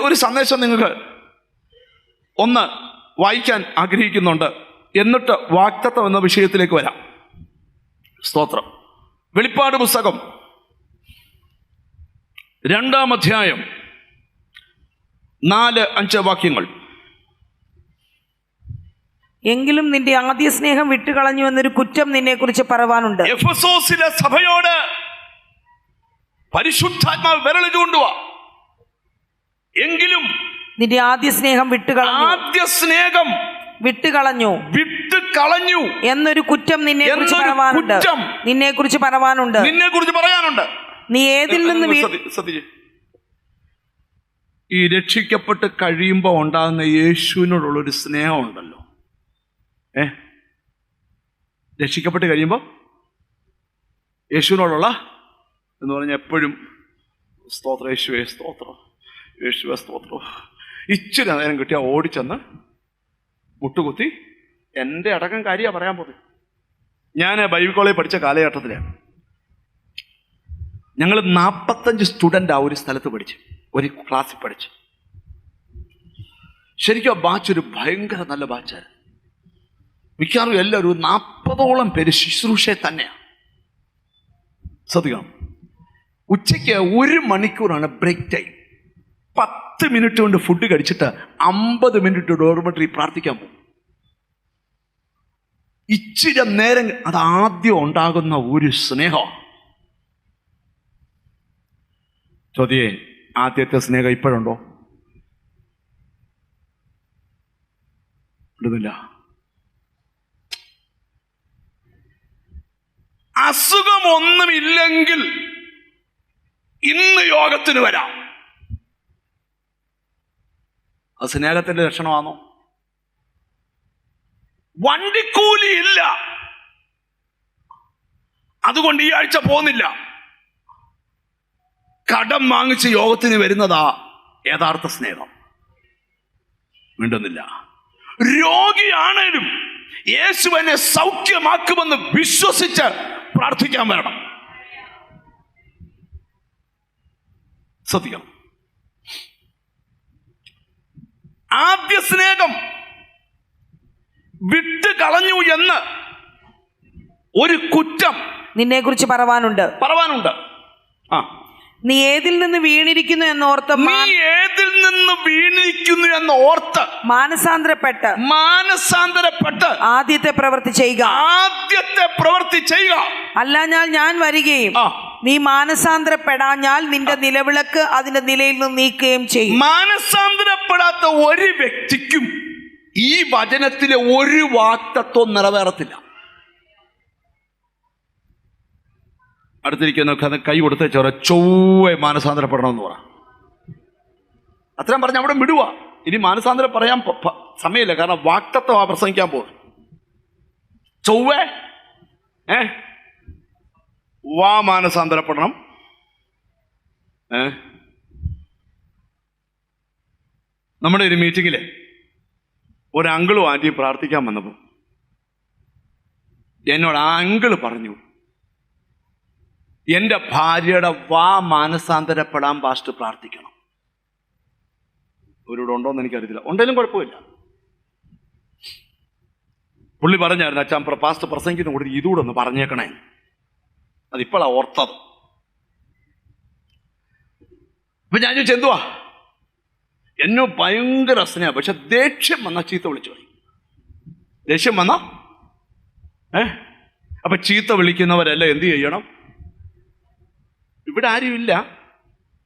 ഒരു സന്ദേശം നിങ്ങൾക്ക് ഒന്ന് വായിക്കാൻ ആഗ്രഹിക്കുന്നുണ്ട്. എന്നിട്ട് വാഗ്ദത്തം എന്ന വിഷയത്തിലേക്ക് വരാം. സ്തോത്രം. വെളിപ്പാട് പുസ്തകം 2-ാം അധ്യായം 4-5 വാക്യങ്ങൾ. എങ്കിലും നിന്റെ ആദ്യ സ്നേഹം വിട്ടുകളഞ്ഞു എന്നൊരു കുറ്റം നിന്നെ കുറിച്ച് പറവാനുണ്ട്. എഫെസോസിലെ സഭയോട് പരിശുദ്ധാത്മാവ് വിരൽ ചൂണ്ടുവാ. എങ്കിലും നിന്റെ ആദ്യ സ്നേഹം വിട്ടുകളഞ്ഞു എന്നൊരു കുറ്റം നിന്നെ കുറിച്ച് പറയാനുണ്ട്. നീ ഏതിൽ നിന്ന് ഈ രക്ഷിക്കപ്പെട്ട് കഴിയുമ്പോൾ ഉണ്ടാകുന്ന യേശുവിനോടുള്ളൊരു സ്നേഹം ഉണ്ടല്ലോ. രക്ഷിക്കപ്പെട്ട് കഴിയുമ്പോൾ യേശുവിനോടുള്ള എന്ന് പറഞ്ഞാൽ എപ്പോഴും സ്തോത്രം, യേശുവേ സ്തോത്രം, യേശുവേ സ്തോത്രം. ഇച്ചിരി നേരം കിട്ടിയാൽ ഓടിച്ചെന്ന് മുട്ടുകുത്തി എൻ്റെ അടക്കം കാര്യമാണ് പറയാൻ പോകുന്നത്. ഞാൻ ബൈബിൾ കോളേജിൽ പഠിച്ച കാലഘട്ടത്തിലാണ്. ഞങ്ങൾ 45 സ്റ്റുഡൻ്റ് ആ ഒരു സ്ഥലത്ത് പഠിച്ചു, ഒരു ക്ലാസ്സിൽ പഠിച്ചു. ശരിക്കും ആ ബാച്ച് ഒരു ഭയങ്കര നല്ല ബാച്ചായിരുന്നു. മിക്കവാറും എല്ലാവരും 40ഓളം പേര് ശുശ്രൂഷയെ തന്നെയാണ്. ശ്രദ്ധിക്കണം, ഉച്ചയ്ക്ക് 1 മണിക്കൂറാണ് ബ്രേക്ക് ടൈം. 10 മിനിറ്റ് കൊണ്ട് ഫുഡ് കഴിച്ചിട്ട് 50 മിനിറ്റ് ഡോർമെട്രി പ്രാർത്ഥിക്കാൻ പോകും. ഇച്ചിരി നേരം അത് ആദ്യം ഉണ്ടാകുന്ന ഒരു സ്നേഹമാണ്. ചോദ്യേ, ആദ്യത്തെ സ്നേഹം ഇപ്പോഴുണ്ടോ? ഇടുന്നില്ല. അസുഖമൊന്നുമില്ലെങ്കിൽ ഇന്ന് യോഗത്തിന് വരാം. അത് സ്നേഹത്തിന്റെ ലക്ഷണമാണോ? വണ്ടിക്കൂലി ഇല്ല, അതുകൊണ്ട് ഈ ആഴ്ച പോകുന്നില്ല. കടം വാങ്ങിച്ച് യോഗത്തിന് വരുന്നതാ യഥാർത്ഥ സ്നേഹം. മിണ്ടുന്നില്ല. രോഗിയാണേലും യേശു എന്നെ സൗഖ്യമാക്കുമെന്ന് വിശ്വസിച്ച് പ്രാർത്ഥിക്കാൻ വരണം. ശ്രദ്ധിക്കണം. ആദ്യ സ്നേഹം വിട്ട് കളഞ്ഞു എന്ന് ഒരു കുറ്റം നിന്നെ കുറിച്ച് പറവാനുണ്ട്. ആ, നീ ഏതിൽ നിന്ന് വീണിരിക്കുന്നു എന്നോർത്ത് മാനസാന്തരപ്പെട്ട് ആദ്യത്തെ പ്രവൃത്തി ചെയ്യുക. അല്ലാഞ്ഞാൽ ഞാൻ വരികയും നീ മാനസാന്തരപ്പെടാഞ്ഞാൽ നിന്റെ നിലവിളക്ക് അതിന്റെ നിലയിൽ നിന്ന് നീക്കുകയും ചെയ്യും. മാനസാന്തരപ്പെടാത്ത ഒരു വ്യക്തിക്കും ഈ വചനത്തിലെ ഒരു വാഗ്ദത്തവും നിറവേറത്തില്ല. അടുത്തിരിക്കുന്ന കൈ കൊടുത്ത് ചോര ചൊവ്വെ മാനസാന്തരപ്പെടണമെന്ന് പറ. അത്രയും പറഞ്ഞ് അവിടെ വിടുക. ഇനി മാനസാന്തരം പറയാൻ സമയമില്ല, കാരണം വാക്തത്വം പ്രസംഗിക്കാൻ പോകും. ചൊവ്വേ വാ മാനസാന്തരപ്പെടണം. നമ്മുടെ ഒരു മീറ്റിങ്ങിൽ ഒരു അങ്കിളും ആൻറ്റിയും പ്രാർത്ഥിക്കാൻ വന്നപ്പോൾ എന്നോട് ആ അങ്കിള് പറഞ്ഞു, എൻ്റെ ഭാര്യയുടെ വാ മാനസാന്തരപ്പെടാൻ പാസ്റ്റർ പ്രാർത്ഥിക്കണം. ഇവരോട് ഉണ്ടോയെന്ന് എനിക്കറിയത്തില്ല, ഉണ്ടെങ്കിലും കുഴപ്പമില്ല. പുള്ളി പറഞ്ഞായിരുന്നു, അച്ഛാ പാസ്റ്റർ പ്രസംഗിക്കുന്ന കൂടി ഇതുകൂടെ ഒന്ന് പറഞ്ഞേക്കണേ. അതിപ്പോഴാണ് ഓർത്തത്. അപ്പൊ ഞാൻ ചോദിച്ചു എന്തുവാ? എന്നോ ഭയങ്കര സ്നേഹം, പക്ഷെ ദേഷ്യം വന്ന ചീത്ത വിളിച്ചു പറയും. ദേഷ്യം വന്ന അപ്പൊ ചീത്ത വിളിക്കുന്നവരെല്ലാം എന്ത് ചെയ്യണം? ഇവിടെ ആരുമില്ല,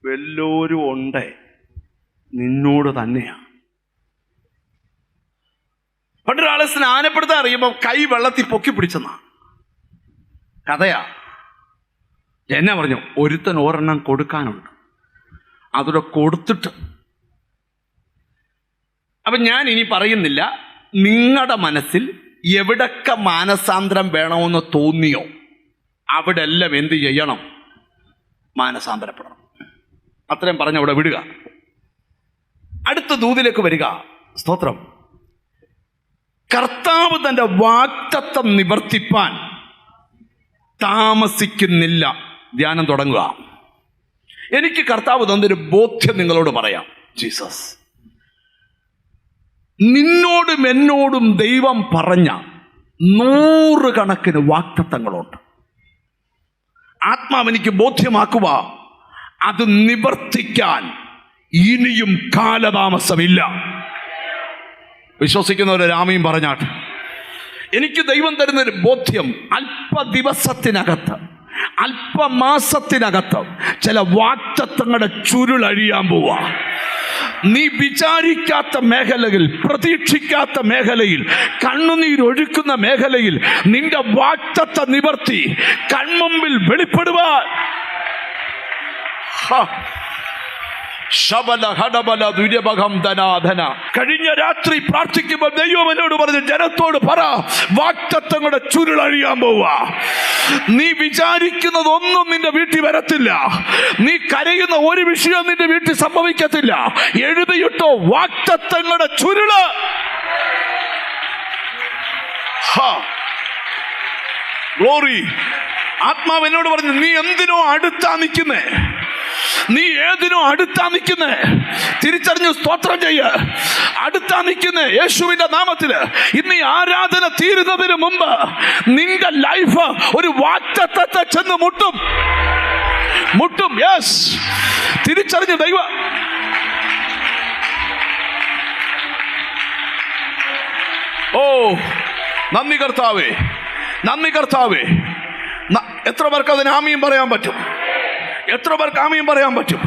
വല്ലോരും ഉണ്ട്, നിന്നോട് തന്നെയാ. പണ്ടൊരാളെ സ്നാനപ്പെടുത്താൻ അറിയുമ്പോൾ കൈ വെള്ളത്തിൽ പൊക്കി പിടിച്ചെന്നാ കഥയാ. എന്നെ പറഞ്ഞു, ഒരുത്തൻ ഒരെണ്ണം കൊടുക്കാനുണ്ട്, അതോടെ കൊടുത്തിട്ട്. അപ്പൊ ഞാൻ ഇനി പറയുന്നില്ല, നിങ്ങളുടെ മനസ്സിൽ എവിടൊക്കെ മാനസാന്തരം വേണമെന്ന് തോന്നിയോ അവിടെ എല്ലാം എന്ത് ചെയ്യണം? മാനസാന്തരപ്പെടണം. അത്രയും പറഞ്ഞ് അവിടെ വിടുക. അടുത്ത ദൂതിലേക്ക് വരിക. സ്തോത്രം. കർത്താവ് തൻ്റെ വാഗ്ദത്തം നിവർത്തിപ്പാൻ താമസിക്കുന്നില്ല. ധ്യാനം തുടങ്ങുക. എനിക്ക് കർത്താവ് തന്നൊരു ബോധ്യം നിങ്ങളോട് പറയാം. ജീസസ് നിന്നോടും എന്നോടും ദൈവം പറഞ്ഞ 100 കണക്കിന് വാഗ്ദത്തങ്ങളുണ്ട്. ആത്മാവെനിക്ക് ബോധ്യമാക്കുക, അത് നിവർത്തിക്കാൻ ഇനിയും കാലതാമസമില്ല. വിശ്വസിക്കുന്നവരെ ആമീൻ പറഞ്ഞാട്ട്. എനിക്ക് ദൈവം തരുന്നൊരു ബോധ്യം, അല്പദിവസത്തിനകത്ത്, അല്പമാസത്തിനകത്ത് ചില വാഗ്ദത്തങ്ങളുടെ ചുരുളഴിയാൻ പോവാ. നീ വിചാരിക്കാത്ത മേഖലയിൽ, പ്രതീക്ഷിക്കാത്ത മേഖലയിൽ, കണ്ണുനീരൊഴുക്കുന്ന മേഖലയിൽ നിന്റെ വാഗ്ദത്ത നിവർത്തി കൺമുമ്പിൽ വെളിപ്പെടുവാൻ കഴിഞ്ഞ രാത്രി പ്രാർത്ഥിക്കുമ്പോൾ ദൈവം എന്നോട് പറഞ്ഞു, ജനത്തോട് പറ, വാഗ്ദത്തങ്ങളുടെ ചുരുളഴിയാൻ പോവാ. നീ വിചാരിക്കുന്നതൊന്നും നിന്റെ വീട്ടിൽ വരത്തില്ല. നീ കരയുന്ന ഒരു വിഷയം നിന്റെ വീട്ടിൽ സംഭവിക്കത്തില്ല. എഴുതിയിട്ടോ വാഗ്ദത്തങ്ങളുടെ ചുരുള്. ഗ്ലോറി. ആത്മാവ് എന്നോട് പറഞ്ഞു, നീ എന്തിനോ അടുത്താ നിൽക്കുന്നേ, നീ ഏതിനോ അടുത്താ നിൽക്കുന്നേ. തിരിച്ചറിഞ്ഞു സ്തോത്രം ചെയ്യ. അടുത്താ നിൽക്കുന്നേ യേശുവിന്റെ നാമത്തില്. ഇന്ന് ഈ ആരാധന തീരുന്നതിന് മുമ്പ് നിന്റെ ലൈഫ് ഒരു വാഗ്ദത്തത്തെ ചെന്ന് മുട്ടും. യെസ്, തിരിച്ചറിഞ്ഞു ദൈവ. ഓ നന്ദി കർത്താവേ, നന്ദി കർത്താവേ. എത്ര പേർക്ക് അതിന് ആമീൻ പറയാൻ പറ്റും? എത്ര പേർക്ക് ആമീൻ പറയാൻ പറ്റും?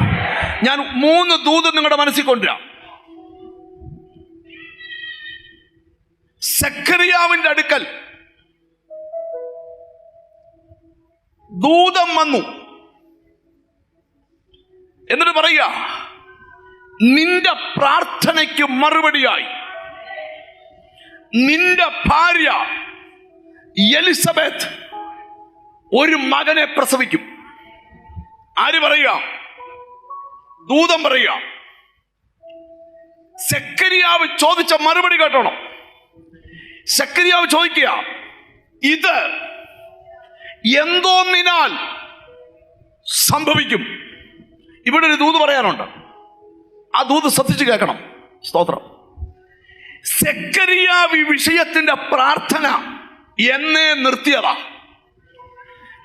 ഞാൻ 3 ദൂത് നിങ്ങളുടെ മനസ്സിൽ കൊണ്ടുവരാം. സെഖറിയാവിന്റെ അടുക്കൽ ദൂതം വന്നു. എന്നിട്ട് പറയുക, നിന്റെ പ്രാർത്ഥനയ്ക്ക് മറുപടിയായി നിന്റെ ഭാര്യ എലിസബത്ത് ഒരു മകനെ പ്രസവിക്കും. ആര് പറയുക? ദൂതം പറയുക. സെഖരിയാവ് ചോദിച്ച മറുപടി കേട്ടോണം. സെഖരിയാവ് ചോദിക്കുക, ഇത് എന്തോന്നിനാൽ സംഭവിക്കും? ഇവിടെ ഒരു ദൂത് പറയാനുണ്ട്. ആ ദൂത് ശ്രദ്ധിച്ച് കേൾക്കണം. സ്തോത്രം. സെഖരിയാവ് ഈ വിഷയത്തിന്റെ പ്രാർത്ഥന എന്നേ നിർത്തിയതാ.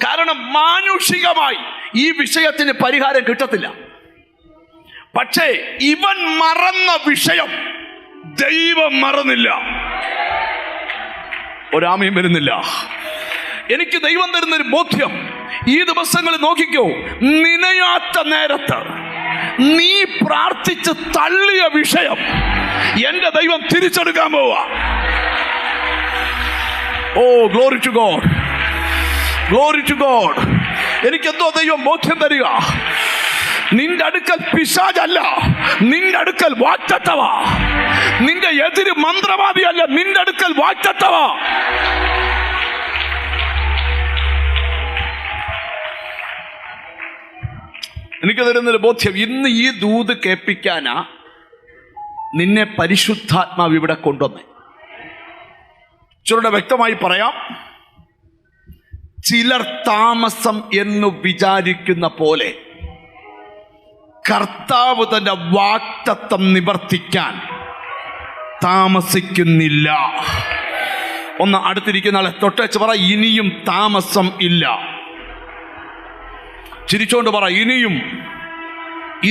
കാരണം മാനുഷികമായി ഈ വിഷയത്തിന് പരിഹാരം കിട്ടത്തില്ല. പക്ഷേ ഇവൻ മറന്ന വിഷയം ദൈവം മറന്നില്ല. ഒരാമയും വരുന്നില്ല. എനിക്ക് ദൈവം തരുന്നൊരു ബോധ്യം, ഈ ദിവസങ്ങളിൽ നോക്കിക്കോ, നിനയാത്ത നേരത്ത് നീ പ്രാർത്ഥിച്ച് തള്ളിയ വിഷയം എന്റെ ദൈവം തിരിച്ചെടുക്കാൻ പോവാ. Oh glory to God, glory to God. എനിക്കെന്തോ ദൈവം ബോധ്യം തരിക, നിന്റെ അടുക്കൽ പിശാചല്ല, നിന്റെ അടുക്കൽ വാഗ്ദത്തമാ. നിന്റെ എതിര് മന്ത്രവാദിയല്ല, നിന്റെ അടുക്കൽ വാഗ്ദത്തമാ. എനിക്ക് തരുന്നൊരു ബോധ്യം, ഇന്ന് ഈ ദൂത് കേൾപ്പിക്കാനാ നിന്നെ പരിശുദ്ധാത്മാവ് ഇവിടെ കൊണ്ടുവന്നേ. ഇച്ചിരൂടെ വ്യക്തമായി പറയാം. ചിലർ താമസം എന്ന് വിചാരിക്കുന്ന പോലെ കർത്താവ് തന്റെ വാഗ്ദത്തം നിവർത്തിക്കാൻ താമസിക്കുന്നില്ല. ഒന്ന് അടുത്തിരിക്കുന്ന ആളെ തൊട്ടേച്ച് പറ, ഇനിയും താമസം ഇല്ല. ചിരിച്ചോണ്ട് പറ, ഇനിയും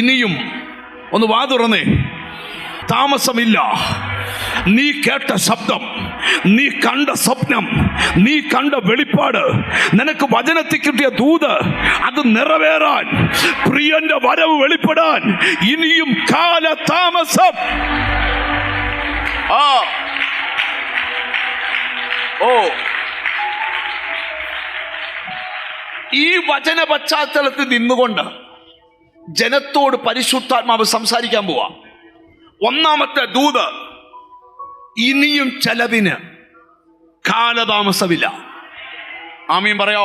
ഇനിയും. ഒന്ന് വാ തുറന്നേ. താമസമില്ല. നീ കേട്ട ശബ്ദം, നീ കണ്ട സ്വപ്നം, നീ കണ്ട വെളിപ്പാട്, നിനക്ക് വചനത്തിൽ കിട്ടിയ ദൂത്, അത് നിറവേറാൻ, പ്രിയന്റെ വരവ് വെളിപ്പെടാൻ ഇനിയും കാലതാമസം. ഈ വചന പശ്ചാത്തലത്തിൽ നിന്നുകൊണ്ട് ജനത്തോട് പരിശുദ്ധാത്മാവ് സംസാരിക്കാൻ പോവാ. ഒന്നാമത്തെ ദൂത്, ഇനിയും ചിലതിന് കാലതാമസമില്ല. ആമീൻ പറയോ?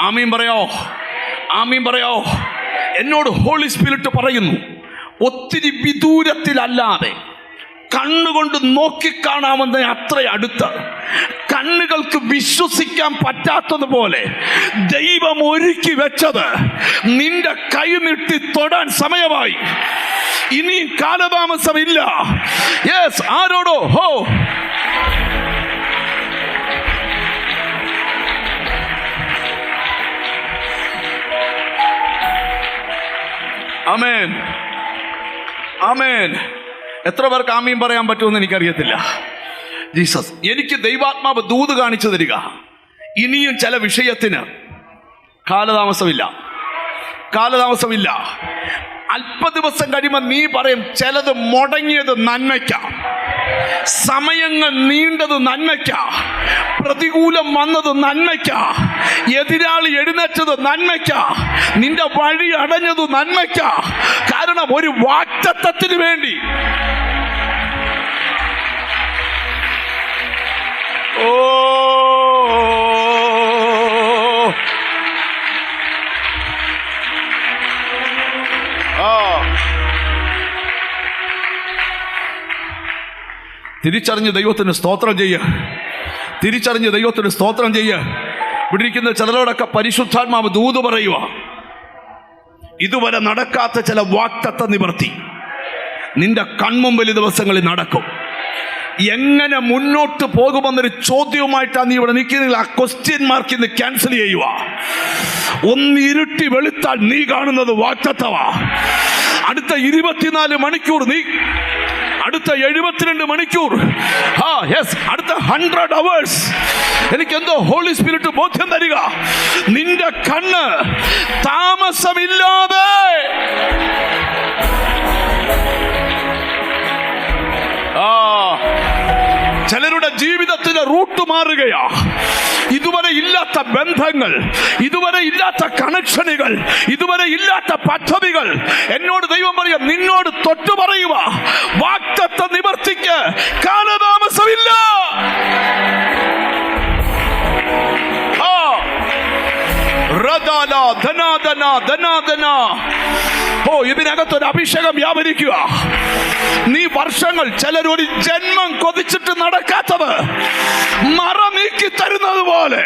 ആമീൻ പറയോ? ആമീൻ പറയോ? എന്നോട് ഹോളി സ്പിരിറ്റ് പറയുന്നു, ഒത്തിരി വിദൂരത്തിലല്ലാതെ കണ്ണുകൊണ്ട് നോക്കിക്കാണാമെന്ന അത്ര അടുത്ത്, കണ്ണുകൾക്ക് വിശ്വസിക്കാൻ പറ്റാത്തതുപോലെ ദൈവം ഒരുക്കി വെച്ചത് നിന്റെ കൈ നീട്ടി തൊടാൻ സമയമായി. ഇനി കാലതാമസമില്ല. യെസ്, ആരോടോ? ഹോ, ആമേൻ, ആമേൻ. എത്ര പേർക്ക് ആമീൻ പറയാൻ പറ്റുമെന്ന് എനിക്കറിയത്തില്ല. ജീസസ്, എനിക്ക് ദൈവാത്മാവ് ദൂത് കാണിച്ചു തരിക, ഇനിയും ചില വിഷയത്തിന് കാലതാമസമില്ല. കാലതാമസമില്ല. അല്പ ദിവസം കഴിയുമ്പോൾ നീ പറയും, ചിലത് മുടങ്ങിയത് നന്മയ്ക്കാ, സമയങ്ങൾ നീണ്ടത് നന്മയ്ക്കാ, പ്രതികൂലം വന്നത് നന്മയ്ക്കാ, എതിരാളി എഴുന്നേറ്റത് നന്മയ്ക്കാ, നിന്റെ വഴി അടഞ്ഞത് നന്മയ്ക്കാ. കാരണം ഒരു വാഗ്ദത്തത്തിന് വേണ്ടി. ഓ, തിരിച്ചറിഞ്ഞ് ദൈവത്തിന് സ്തോത്രം ചെയ്യുക. തിരിച്ചറിഞ്ഞ് ദൈവത്തിന് സ്തോത്രം ചെയ്യുക. ഇവിടെ ഇരിക്കുന്ന ചിലരോടൊക്കെ പരിശുദ്ധാത്മാവ് ദൂത് പറയുക. ഇതുവരെ നടക്കാത്ത ചില വാഗ്ദത്ത നിവർത്തി നിന്റെ കൺമുമ്പിൽ ദിവസങ്ങളിൽ നടക്കും. എങ്ങനെ മുന്നോട്ട് പോകുമെന്നൊരു ചോദ്യവുമായിട്ടാണ് നീ ഇവിടെ നിൽക്കുന്നില്ല. ആ ക്വസ്റ്റ്യൻ മാർക്ക് ഇന്ന് ക്യാൻസൽ ചെയ്യുക. ഒന്ന് ഇരുട്ടി വെളുത്താൽ നീ കാണുന്നത് വാഗ്ദത്തമാ. അടുത്ത 24 മണിക്കൂർ നീ, അടുത്ത 72 മണിക്കൂർ, അടുത്ത 100 hours എനിക്കെന്തോ ഹോളി സ്പിരിറ്റ് ബോധ്യം തരിക, നിന്റെ കണ്ണ് താമസമില്ലാതെ ചിലരുടെ ജീവിതത്തിന്റെ റൂട്ട് മാറുകയാ. ഇതുവരെ ഇല്ലാത്ത ബന്ധങ്ങൾ, ഇതുവരെ ഇല്ലാത്ത കണക്ഷനുകൾ, ഇതുവരെ ഇല്ലാത്ത പദ്ധതികൾ. എന്നോട് ദൈവം പറയാം, നിന്നോട് തൊട്ടു പറയുക, വാഗ്ദത്ത നിവർത്തിക്ക് കാലതാമസമില്ല. ഇതിനകത്തൊരു അഭിഷേകം വ്യാപരിക്കുക. നീ വർഷങ്ങൾ, ചിലരൊരു ജന്മം കൊതിച്ചിട്ട് നടക്കാത്തത് മറ നീക്കി തരുന്നത് പോലെ.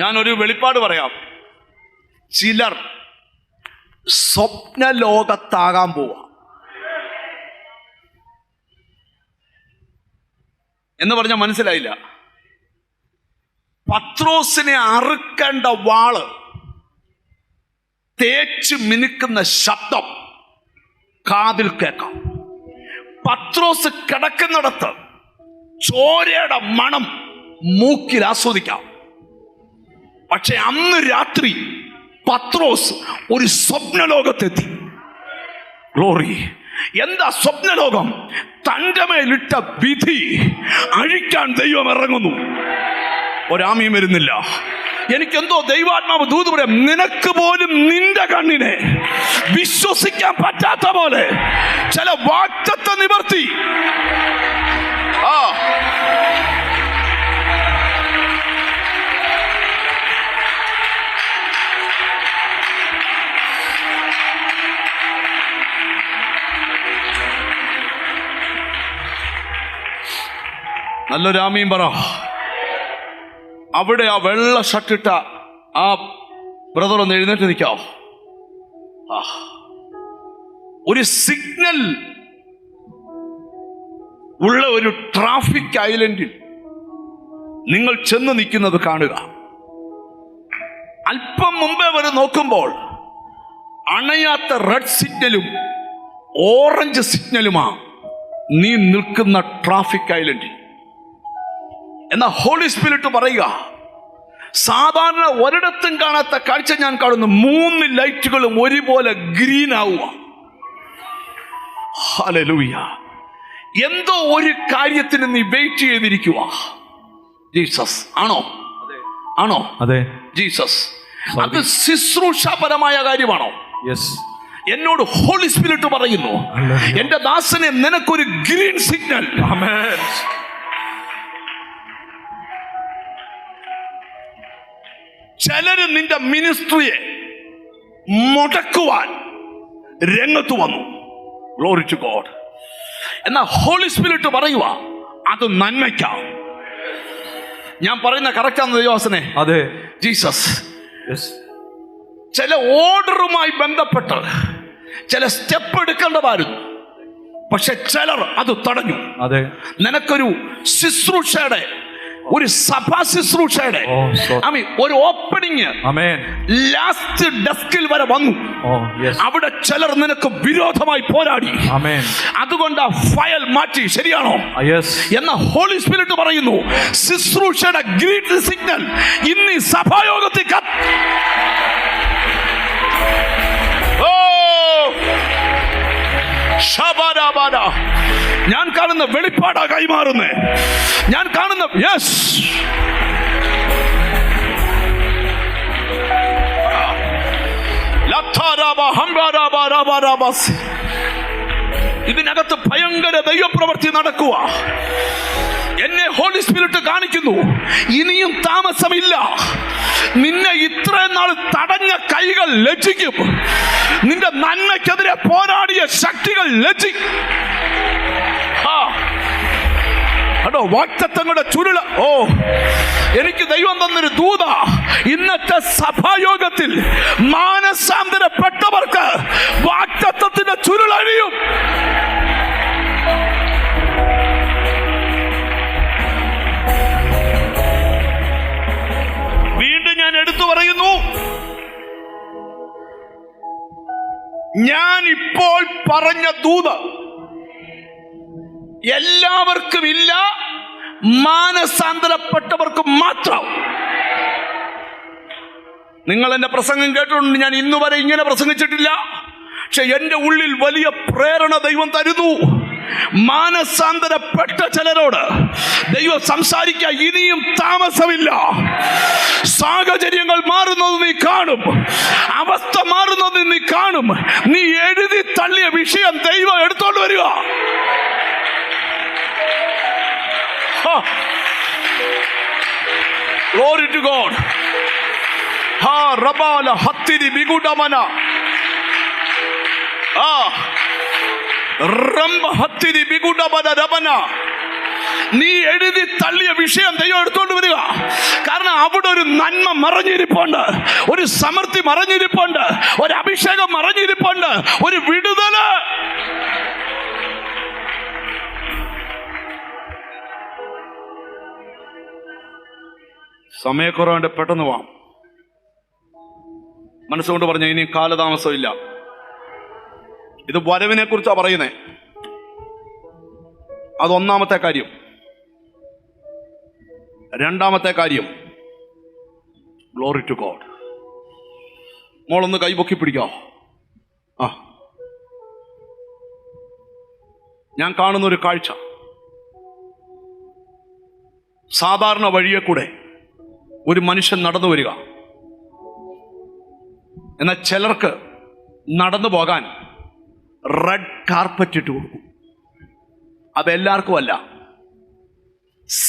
ഞാനൊരു വെളിപ്പാട് പറയാം. ചിലർ സ്വപ്നലോകത്താകാൻ പോവാ എന്ന് പറഞ്ഞാൽ മനസ്സിലായില്ല. പത്രോസിനെ അറുക്കേണ്ട വാള് തേച്ച് മിനുക്കുന്ന ശബ്ദം കാതിൽ കേൾക്കാം. പത്രോസ് കിടക്കുന്നിടത്ത് ചോരയുടെ മണം മൂക്കിൽ ആസ്വദിക്കാം. പക്ഷെ അന്ന് രാത്രി പത്രോസ് ഒരു സ്വപ്നലോകത്തെത്തി. ഗ്ലോറി. എന്താ സ്വപ്നലോകം? തൻ്റെ മേലിട്ട വിധി അഴിക്കാൻ ദൈവം ഇറങ്ങുന്നു. ഒരാമയും വരുന്നില്ല. എനിക്കെന്തോ ദൈവാത്മാവ് ദൂത് പറയാം, നിനക്ക് പോലും നിന്റെ കണ്ണിനെ വിശ്വസിക്കാൻ പറ്റാത്ത പോലെ ചില വാഗ്ദത്ത നിവർത്തി. നല്ലൊരാമയും പറ. അവിടെ ആ വെള്ള ഷർട്ടിട്ട ആ ബ്രദർ ഒന്ന് എഴുന്നേറ്റ് നിൽക്കാവോ? ഒരു സിഗ്നൽ ഉള്ള ഒരു ട്രാഫിക് ഐലൻഡിൽ നിങ്ങൾ ചെന്ന് നിൽക്കുന്നത് കാണുക. അല്പം മുമ്പേ വരെ നോക്കുമ്പോൾ അണയാത്ത റെഡ് സിഗ്നലും ഓറഞ്ച് സിഗ്നലുമാ നീ നിൽക്കുന്ന ട്രാഫിക് ഐലൻഡിൽ. എന്നാൽ ഹോളി സ്പിരിറ്റ് പറയുക, സാധാരണ ഒരിടത്തും കാണാത്ത കാഴ്ച ഞാൻ കാണുന്നു. 3 ലൈറ്റുകളും ഒരുപോലെ ഗ്രീൻ ആവുക. ഹല്ലേലൂയ. എന്തോ ഒരു കാര്യത്തിന് നീ വെയിറ്റ് ചെയ്തിരിക്കുക. ജീസസ് ആണോ? ആണോ? അതെ, ജീസസ്. അത് ശുശ്രൂഷാപരമായ കാര്യമാണോ? യെസ്. എന്നോട് ഹോളി സ്പിരിറ്റ് പറയുന്നു, എന്റെ ദാസനെ, നിനക്കൊരു ഗ്രീൻ സിഗ്നൽ. ആമേൻ. ചിലര് നിന്റെ മിനിസ്ട്രിയെ മുടക്കുവാൻ രംഗത്ത് വന്നു. Glory to God. എന്നാൽ ഹോളി സ്പിരിറ്റ് പറയുക, അത് നന്മയ്ക്കാം. ഞാൻ പറയുന്ന കറക്റ്റാണ് ദൈവദാസനെ? അതെ, ജീസസ്. യെസ്. ചില ഓർഡറുമായി ബന്ധപ്പെട്ട് ചില സ്റ്റെപ്പ് എടുക്കേണ്ടതായിരുന്നു, പക്ഷെ ചിലർ അത് തടഞ്ഞു. അതെ. നിനക്കൊരു ശുശ്രൂഷയുടെ, ഒരു സഭാ ശുശ്രൂഷയുടെ ഒരു ഓപ്പണിങ് ലാസ്റ്റ് ഡെസ്കിൽ വരെ വന്നു. അവിടെ ചിലർ നിനക്ക് വിരോധമായി പോരാടി. അതുകൊണ്ട് ആ ഫയൽ മാറ്റി. ശരിയാണോ? എന്ന ഹോളി സ്പിരിറ്റ് പറയുന്നു, ശുശ്രൂഷയുടെ ഗ്രീൻ സിഗ്നൽ ഇന്ന് ഈ സഭായോഗത്തിൽ ഞാൻ കാണുന്ന വെളിപ്പാടാ കൈമാറുന്നേ. ഞാൻ കാണുന്ന യെസ്, ഇതിനകത്ത് ഭയങ്കര ദൈവപ്രവൃത്തി നടക്കുക. എന്നെ ഹോളി സ്പിരിറ്റ് കാണിക്കുന്നു, ഇനിയും താമസമില്ല. നിന്നെ ഇത്രയും നാൾ തടഞ്ഞ കൈകൾ ലജ്ജിക്കും. നിന്റെ നന്മയ്ക്കെതിരെ പോരാടിയ ശക്തികൾ ലജ്ജിക്കും. അതോ വാഗ്ദത്തങ്ങളുടെ ചുരുള. എനിക്ക് ദൈവം തന്നൊരു ദൂത. ഇന്നത്തെ സഭായോഗത്തിൽ മാനസാന്തരപ്പെട്ടവർക്ക് വാഗ്ദത്തത്തിന്റെ ചുരുളഴിയും. വീണ്ടും ഞാൻ എടുത്തു പറയുന്നു, ഞാൻ ഇപ്പോൾ പറഞ്ഞ ദൂത് എല്ലാവർക്കും ഇല്ല, മാനസാന്തരപ്പെട്ടവർക്ക് മാത്രം. നിങ്ങൾ എന്റെ പ്രസംഗം കേട്ടിട്ടുണ്ട്. ഞാൻ ഇന്നു വരെ ഇങ്ങനെ പ്രസംഗിച്ചിട്ടില്ല. പക്ഷെ എന്റെ ഉള്ളിൽ വലിയ പ്രേരണ ദൈവം തരുന്നു. മാനസാന്തരപ്പെട്ട ചിലരോട് ദൈവം സംസാരിക്കാൻ ഇനിയും താമസമില്ല. സാഹചര്യങ്ങൾ മാറുന്നത് നീ കാണും, അവസ്ഥ മാറുന്നത് നീ കാണും. നീ എഴുതി തള്ളിയ വിഷയം ദൈവം എടുത്തോണ്ട് വരിക. Glory to God. Ha rabala hattiri bigudamana. Ramba hattiri bigudamana rabana. നീ എഴുതി തള്ളിയ വിഷയം ദൈവം എടുത്തോണ്ട് വരിക. കാരണം അവിടെ ഒരു നന്മ മറഞ്ഞിരിപ്പുണ്ട്, ഒരു സമൃദ്ധി മറഞ്ഞിരിപ്പുണ്ട്, ഒരു അഭിഷേകം മറഞ്ഞിരിപ്പുണ്ട്, ഒരു വിടുതല്. സമയക്കുറവുണ്ട്, പെട്ടെന്ന് പോവാം. മനസ്സുകൊണ്ട് പറഞ്ഞ ഇനി കാലതാമസമില്ല. ഇത് വരവിനെ കുറിച്ചാണ് പറയുന്നേ. അതൊന്നാമത്തെ കാര്യം. രണ്ടാമത്തെ കാര്യം, ഗ്ലോറി ടു ഗോഡ്. മോളൊന്ന് കൈപൊക്കി പിടിക്കാവോ? ഞാൻ കാണുന്ന ഒരു കാഴ്ച, സാധാരണ വഴിയെ കൂടെ ഒരു മനുഷ്യൻ നടന്നു വരിക. എന്നാൽ ചിലർക്ക് നടന്നു പോകാൻ റെഡ് കാർപ്പറ്റ് ഇട്ട് കൊടുക്കും. അതെല്ലാവർക്കും അല്ല,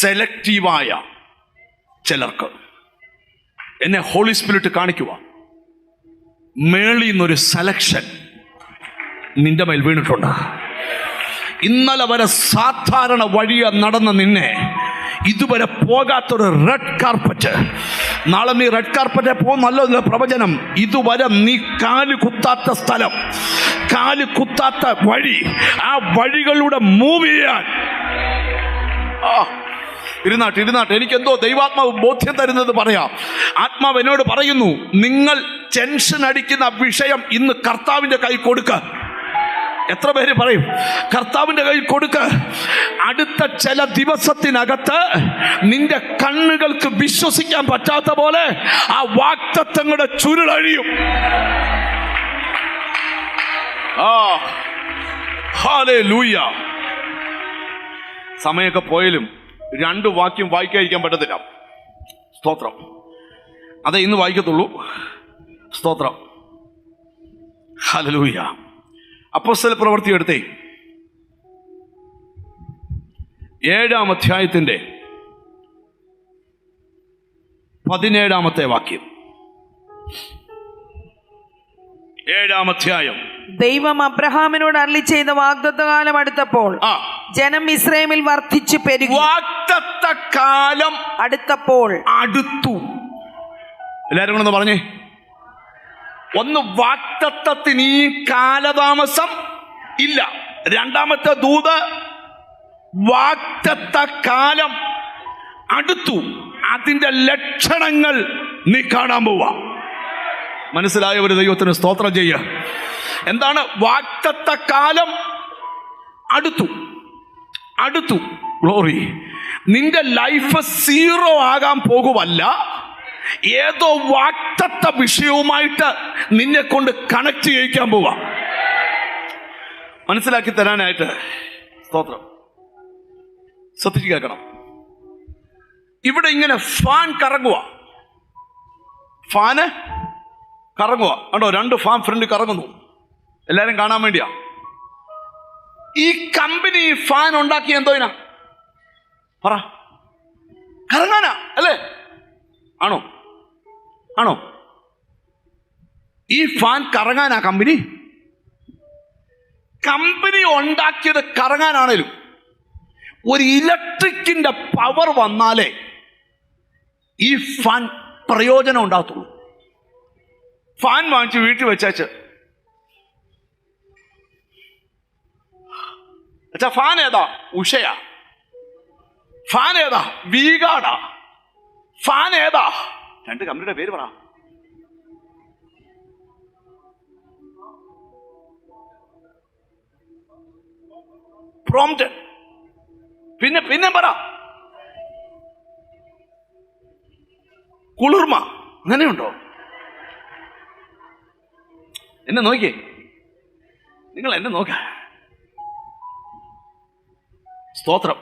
സെലക്റ്റീവായ ചിലർക്ക്. എന്നെ ഹോളി സ്പിരിറ്റ് കാണിക്കുക, മേളിൽ നിന്നൊരു സെലക്ഷൻ നിന്റെ മേൽ വീണിട്ടുണ്ട്. ഇന്നലെ വരെ സാധാരണ വഴിയെ നടന്ന നിന്നെ ഇതുവരെ പോകാത്തൊരു റെഡ് കാർപ്പറ്റ്, നാളെ നീ റെഡ് കാർപ്പറ്റ് പോകുന്നല്ലോ പ്രവചനം. ഇതുവരെ നീ കാല് കുത്താത്ത സ്ഥലം, കാല് കുത്താത്ത വഴി, ആ വഴികളിലൂടെ മൂവ് ചെയ്യാൻ ഇരുന്നാട്ട് എനിക്കെന്തോ ദൈവാത്മാവ് ബോധ്യം തരുന്നത് പറയാം. ആത്മാവ് എന്നോട് പറയുന്നു, നിങ്ങൾ ടെൻഷൻ അടിക്കുന്ന വിഷയം ഇന്ന് കർത്താവിൻ്റെ കൈ കൊടുക്ക. എത്ര പേര് പറയും കർത്താവിൻ്റെ കയ്യിൽ കൊടുക്ക? അടുത്ത ചില ദിവസത്തിനകത്ത് നിന്റെ കണ്ണുകൾക്ക് വിശ്വസിക്കാൻ പറ്റാത്ത പോലെ ആ വാഗ്ദത്തങ്ങളുടെ ചുരുളഴിയും. ഹല്ലേലൂയ. സമയമൊക്കെ പോയാലും 2 വാക്യം വായിക്കാതിരിക്കാൻ പറ്റത്തില്ല. സ്തോത്രം. അതേ ഇന്ന് വായിക്കത്തുള്ളൂ. സ്തോത്രം. ഹല്ലേലൂയ. അപ്പോസ്തല പ്രവൃത്തി എടുത്തേ 7-ാം അധ്യായത്തിന്റെ 17-ാമത്തെ വാക്യം. 7-ാം അധ്യായം. ദൈവം അബ്രഹാമിനോട് അരുളി ചെയ്ത വാഗ്ദത്തകാലം അടുത്തപ്പോൾ ജനം മിസ്രയീമിൽ വർദ്ധിച്ചു പെരുകി. വാഗ്ദത്തകാലം അടുത്തപ്പോൾ അടുത്തു. എല്ലാവരും കൂടെ ഒന്ന് പറഞ്ഞേ. ഒന്ന്, വാഗ്ദത്തത്തിന് ഈ കാലതാമസം ഇല്ല. രണ്ടാമത്തെ ദൂത്, വാഗ്ദത്തകാലം അടുത്തു, അതിന്റെ ലക്ഷണങ്ങൾ നീ കാണാൻ പോവാ. മനസ്സിലായ ഒരു ദൈവത്തിന് സ്തോത്രം ചെയ്യുക. എന്താണ് വാഗ്ദത്തകാലം? അടുത്തു. ഗ്ലോറി. നിന്റെ ലൈഫ് 0 ആകാൻ പോകുമല്ല, ഏതോ വാഗ്ദത്ത വിഷയവുമായിട്ട് നിന്നെ കൊണ്ട് കണക്ട് ചെയ്യിക്കാൻ പോവാ. മനസ്സിലാക്കി തരാനായിട്ട് സ്തോത്രം. ശ്രദ്ധിച്ച് കേൾക്കണം. ഇവിടെ ഇങ്ങനെ ഫാൻ കറങ്ങുക. കണ്ടോ? 2 ഫാൻ ഫ്രണ്ട് കറങ്ങുന്നു. എല്ലാരും കാണാൻ വേണ്ടിയാ. ഈ കമ്പനി ഫാൻ ഉണ്ടാക്കി എന്തോയിനാ? പറ. കറങ്ങാനാ അല്ലേ? ആണോ? ഈ ഫാൻ കറങ്ങാനാ കമ്പനി ഉണ്ടാക്കിയത്? കറങ്ങാനാണേലും ഒരു ഇലക്ട്രിക്കിന്റെ പവർ വന്നാലേ ഈ ഫാൻ പ്രയോജനം ഉണ്ടാകത്തുള്ളൂ. ഫാൻ വാങ്ങിച്ച് വീട്ടിൽ വെച്ചാച്ച് അച്ഛാ, ഫാൻ ഏതാ? ഉഷയാ? ഫാൻ ഏതാ? വീഗാർഡാ? ഫാൻ ഏതാ? 2 കമ്പനിയുടെ പേര് പറ. പ്രോംപ്റ്റൺ. പിന്നെ പറ. കുളിർമ. അങ്ങനെയുണ്ടോ? എന്നെ നോക്കിയേ, നിങ്ങൾ എന്നെ നോക്ക. സ്തോത്രം.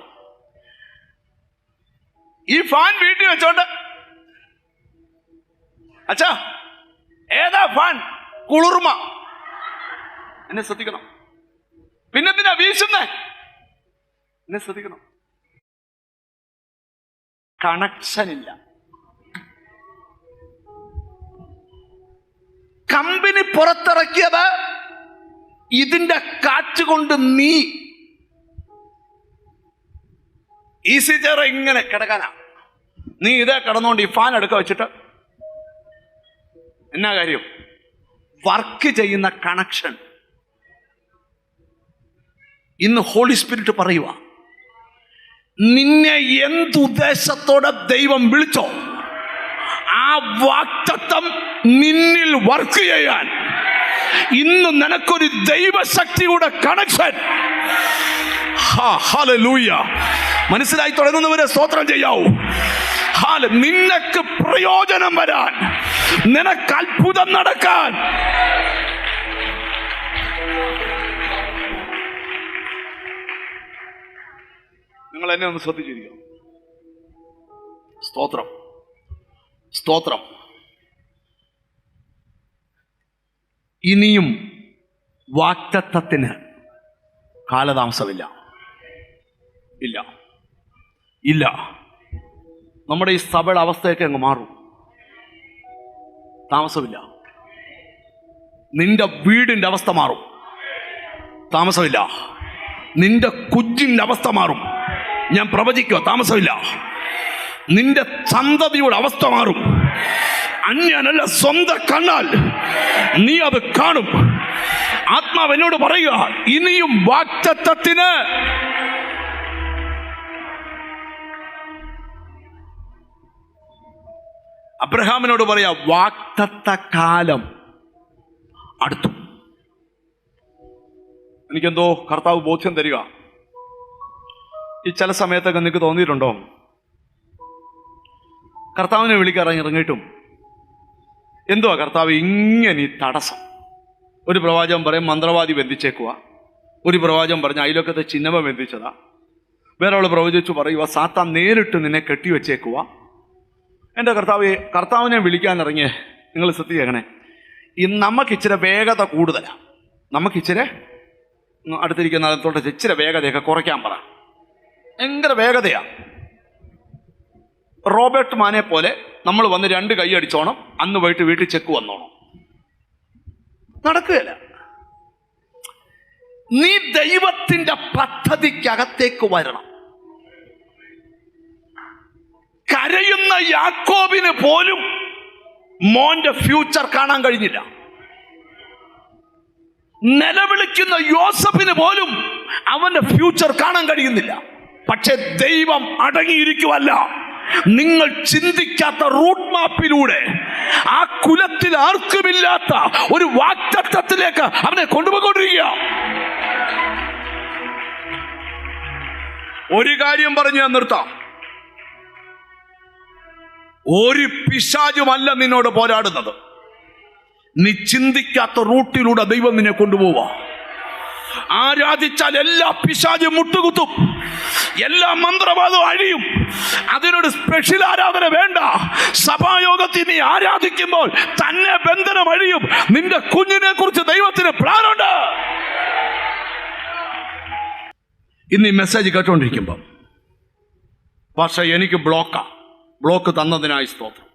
ഈ ഫാൻ വീട്ടിൽ വെച്ചോണ്ട് അച്ഛാ ഏതാ ഫാൻ? കുളിർമ. എന്നെ ശ്രദ്ധിക്കണം. പിന്നെ വീശുന്നേ, എന്നെ ശ്രദ്ധിക്കണം. കണക്ഷൻ ഇല്ല. കമ്പനി പുറത്തിറക്കിയത് ഇതിന്റെ കാറ്റ് കൊണ്ട് നീ ഈസി ചെയർ ഇങ്ങനെ കിടക്കാനാ. നീ ഇതേ കിടന്നുകൊണ്ട് ഈ ഫാൻ എടുക്ക വെച്ചിട്ട് എന്നാ കാര്യം? വർക്ക് ചെയ്യുന്ന കണക്ഷൻ. ഇന്ന് ഹോളി സ്പിരിറ്റ് പറയുക, നിന്നെ എന്തുദ്ദേശത്തോടെ ദൈവം വിളിച്ചോ ആ വാഗ്ദത്തം നിന്നിൽ വർക്ക് ചെയ്യാൻ ഇന്ന് നിനക്കൊരു ദൈവശക്തിയുടെ കണക്ഷൻ. ഹല്ലേലൂയ. മനസ്സിലായി തുടങ്ങുന്നവരെ സ്തോത്രം ചെയ്യാവൂ. നിനക്ക് പ്രയോജനം വരാൻ, നിനക്ക് അത്ഭുതം നടക്കാൻ നിങ്ങൾ എന്നെ ഒന്ന് ശ്രദ്ധിച്ചിരിക്കുക. സ്തോത്രം, സ്തോത്രം. ഇനിയും വാഗ്ദത്തത്തിന് കാലതാമസമില്ല. ഇല്ല, ഇല്ല. നമ്മുടെ ഈ സഭയുടെ അവസ്ഥയൊക്കെ അങ്ങ് മാറും. താമസമില്ല. നിന്റെ വീടിന്റെ അവസ്ഥ മാറും. താമസമില്ല. നിന്റെ കുഞ്ഞിന്റെ അവസ്ഥ മാറും. ഞാൻ പ്രവചിക്കുക, താമസമില്ല. നിന്റെ സന്തതിയുടെ അവസ്ഥ മാറും. അന്യനല്ല, സ്വന്തം കണ്ണാൽ നീ അത് കാണും. ആത്മാവ് എന്നോട് പറയുക, ഇനിയും വാഗ്ദത്തത്തിന് അബ്രഹാമിനോട് പറയാ, വാഗ്ദത്ത കാലം അടുത്തു. എനിക്കെന്തോ കർത്താവ് ബോധ്യം തരിക. ഈ ചില സമയത്തൊക്കെ നിങ്ങൾക്ക് തോന്നിയിട്ടുണ്ടോ, കർത്താവിനെ വിളിക്കാറിറങ്ങിയിട്ടും എന്തുവാ കർത്താവ് ഇങ്ങനെ ഈ തടസ്സം? ഒരു പ്രവാചകൻ പറയും മന്ത്രവാദി ബന്ധിച്ചേക്കുക, ഒരു പ്രവാചകൻ പറഞ്ഞ അയലൊക്കത്തെ ചിഹ്നമ ബന്ധിച്ചതാ, വേറെ ആൾ പ്രവചിച്ചു പറയുക സാത്താൻ നേരിട്ട് നിന്നെ കെട്ടിവെച്ചേക്കുക. എൻ്റെ കർത്താവിനെ വിളിക്കാനിറങ്ങിയേ, നിങ്ങൾ ശ്രദ്ധിക്കണേ, നമുക്കിച്ചിരി വേഗത കൂടുതലാണ്. നമുക്കിച്ചിരി അടുത്തിരിക്കുന്ന തൊട്ട് ഇച്ചിരി വേഗതയൊക്കെ കുറയ്ക്കാൻ പറ. ഭയങ്കര വേഗതയാണ്. റോബർട്ട് മാനെ പോലെ നമ്മൾ വന്ന് 2 കൈ അടിച്ചോണം, അന്ന് പോയിട്ട് വീട്ടിൽ ചെക്ക് വന്നോണം. നടക്കുകയല്ല. നീ ദൈവത്തിന്റെ പദ്ധതിക്കകത്തേക്ക് വരണം. കരയുന്ന യാക്കോബിന് പോലും മോന്റെ ഫ്യൂച്ചർ കാണാൻ കഴിഞ്ഞില്ല. നിലവിളിക്കുന്ന യോസഫിന് പോലും അവന്റെ ഫ്യൂച്ചർ കാണാൻ കഴിയുന്നില്ല. പക്ഷെ ദൈവം അടങ്ങിയിരിക്കുവല്ല. നിങ്ങൾ ചിന്തിക്കാത്ത റൂട്ട് മാപ്പിലൂടെ ആ കുലത്തിൽ ആർക്കുമില്ലാത്ത ഒരു വാഗ്ദത്തത്തിലേക്ക് അവനെ കൊണ്ടുപോയിക്കൊണ്ടിരിക്കുക. ഒരു കാര്യം പറഞ്ഞു ഞാൻ നിർത്താം. ഒരു പിശാചുമല്ല നിന്നോട് പോരാടുന്നത്. നീ ചിന്തിക്കാത്ത റൂട്ടിലൂടെ ദൈവം നിന്നെ കൊണ്ടുപോവാ. ആരാധിച്ചാൽ എല്ലാ പിശാചും മുട്ടുകുത്തും, എല്ലാ മന്ത്രവാദവും അഴിയും. അതിനൊരു സ്പെഷ്യൽ ആരാധന വേണ്ട. സഭായോഗത്തിൽ നീ ആരാധിക്കുമ്പോൾ തന്നെ ബന്ധനം അഴിയും. നിന്റെ കുഞ്ഞിനെ കുറിച്ച് ദൈവത്തിന് പ്ലാനുണ്ട്. ഇന്ന് ഈ മെസ്സേജ് കേട്ടോണ്ടിരിക്കുമ്പോൾ പക്ഷെ എനിക്ക് ബ്ലോക്ക് തന്നതിനായി സ്തോത്രം.